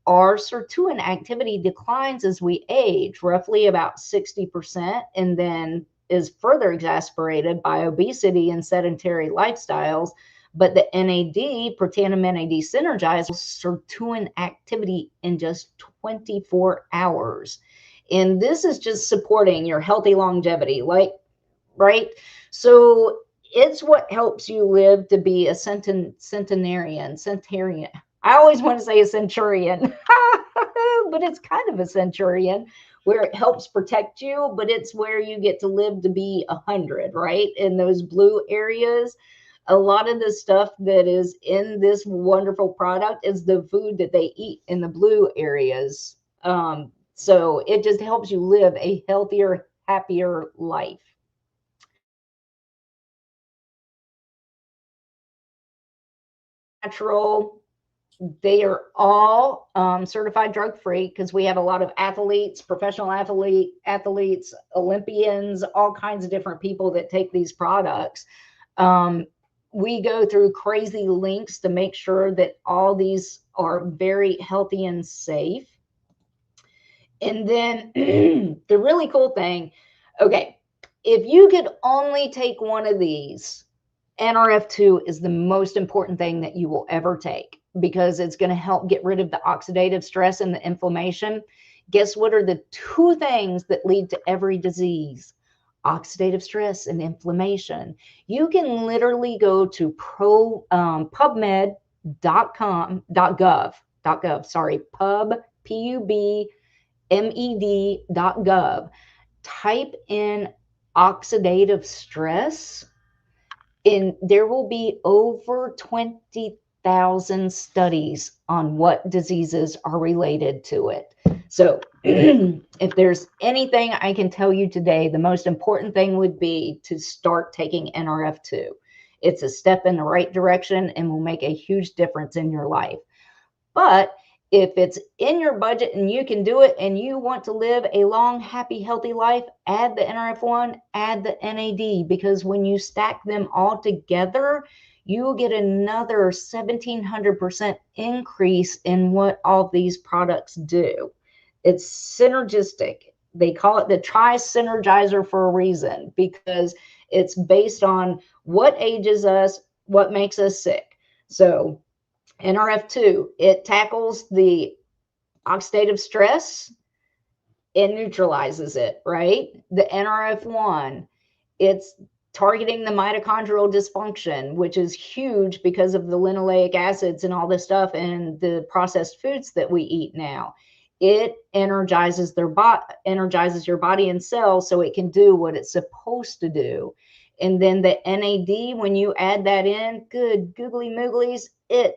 our sirtuin activity declines as we age, roughly about 60%, and then is further exacerbated by obesity and sedentary lifestyles. But the NAD, protandim NAD synergizes sirtuin activity in just 24 hours. And this is just supporting your healthy longevity, right? So it's what helps you live to be a centenarian. I always want to say a centurion, but it's kind of a centurion where it helps protect you, but it's where you get to live to be 100, right? In those blue areas, a lot of the stuff that is in this wonderful product is the food that they eat in the blue areas. So it just helps you live a healthier, happier life. Natural. They are all certified drug-free because we have a lot of athletes, professional athletes, Olympians, all kinds of different people that take these products. We go through crazy links to make sure that all these are very healthy and safe. And then the really cool thing, okay, if you could only take one of these, NRF2 is the most important thing that you will ever take because it's going to help get rid of the oxidative stress and the inflammation. Guess what are the 2 things that lead to every disease? Oxidative stress and inflammation. You can literally go to pubmed.gov, type in oxidative stress, and there will be over 20,000 studies on what diseases are related to it. So if there's anything I can tell you today, the most important thing would be to start taking NRF2. It's a step in the right direction and will make a huge difference in your life. But if it's in your budget and you can do it and you want to live a long, happy, healthy life, add the NRF1, add the NAD, because when you stack them all together, you will get another 1,700% increase in what all these products do. It's synergistic. They call it the tri-synergizer for a reason, because it's based on what ages us, what makes us sick. So NRF2, it tackles the oxidative stress and neutralizes it, right? The NRF1, it's targeting the mitochondrial dysfunction, which is huge because of the linoleic acids and all this stuff and the processed foods that we eat now. It energizes your body and cells so it can do what it's supposed to do. And then the NAD, when you add that in, good googly mooglies, it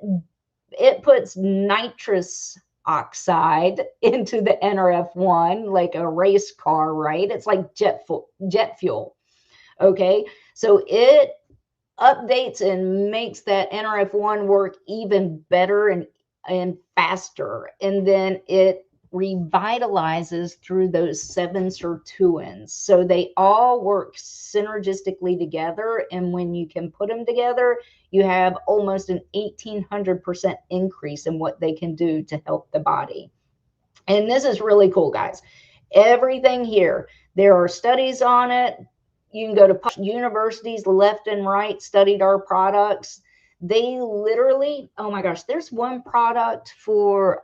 puts nitrous oxide into the NRF1 like a race car, right? It's like jet fuel. Okay, so it updates and makes that NRF1 work even better and faster. And then it revitalizes through those 7 sirtuins. So they all work synergistically together. And when you can put them together, you have almost an 1,800% increase in what they can do to help the body. And this is really cool, guys. Everything here, there are studies on it. You can go to universities left and right, studied our products. They literally, oh my gosh, there's one product for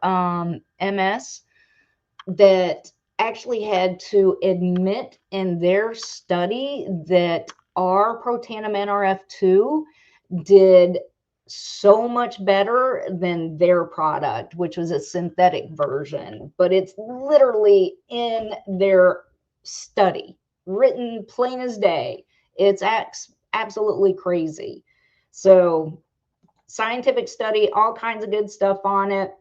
MS that actually had to admit in their study that our protandim NRF2 did so much better than their product, which was a synthetic version, but it's literally in their study, written plain as day. It's absolutely crazy. So scientific study, all kinds of good stuff on it.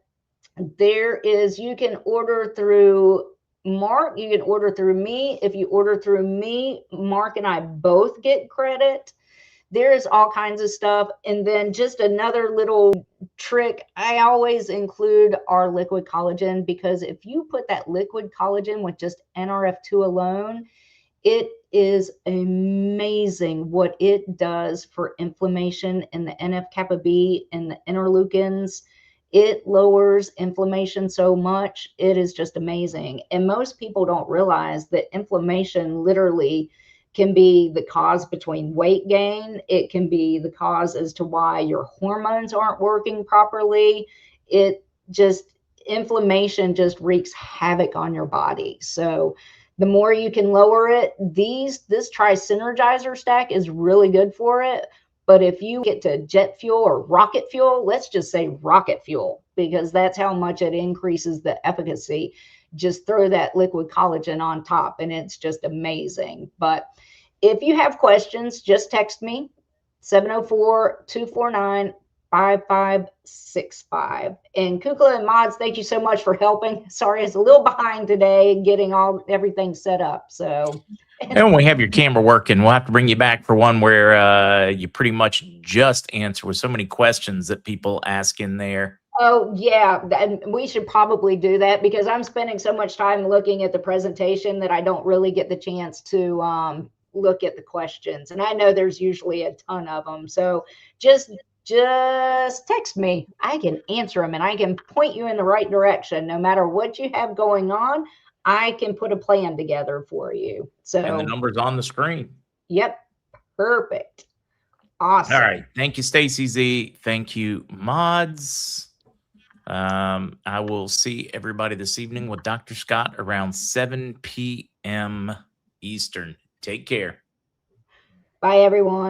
You can order through Mark, you can order through me. If you order through me, Mark and I both get credit. There's all kinds of stuff. And then just another little trick, I always include our liquid collagen, because if you put that liquid collagen with just NRF2 alone, it is amazing what it does for inflammation in the NF-kappa B and the interleukins. It lowers inflammation so much. It is just amazing. And most people don't realize that inflammation literally can be the cause between weight gain. It can be the cause as to why your hormones aren't working properly. Inflammation just wreaks havoc on your body. So the more you can lower it, this Tri-Synergizer stack is really good for it. But if you get to jet fuel or rocket fuel, let's just say rocket fuel, because that's how much it increases the efficacy. Just throw that liquid collagen on top and it's just amazing. But if you have questions, just text me 704-249-5565. And Kukla and Mods, thank you so much for helping. Sorry, it's a little behind today getting everything set up. So, and when we have your camera working, we'll have to bring you back for one where you pretty much just answer with so many questions that people ask in there. Oh, yeah. And we should probably do that, because I'm spending so much time looking at the presentation that I don't really get the chance to look at the questions. And I know there's usually a ton of them. So just text me. I can answer them and I can point you in the right direction. No matter what you have going on, I can put a plan together for you. So, and the number's on the screen. Yep. Perfect. Awesome. All right. Thank you, StacieZ. Thank you, Mods. I will see everybody this evening with Dr. Scott around 7 p.m. Eastern. Take care. Bye, everyone.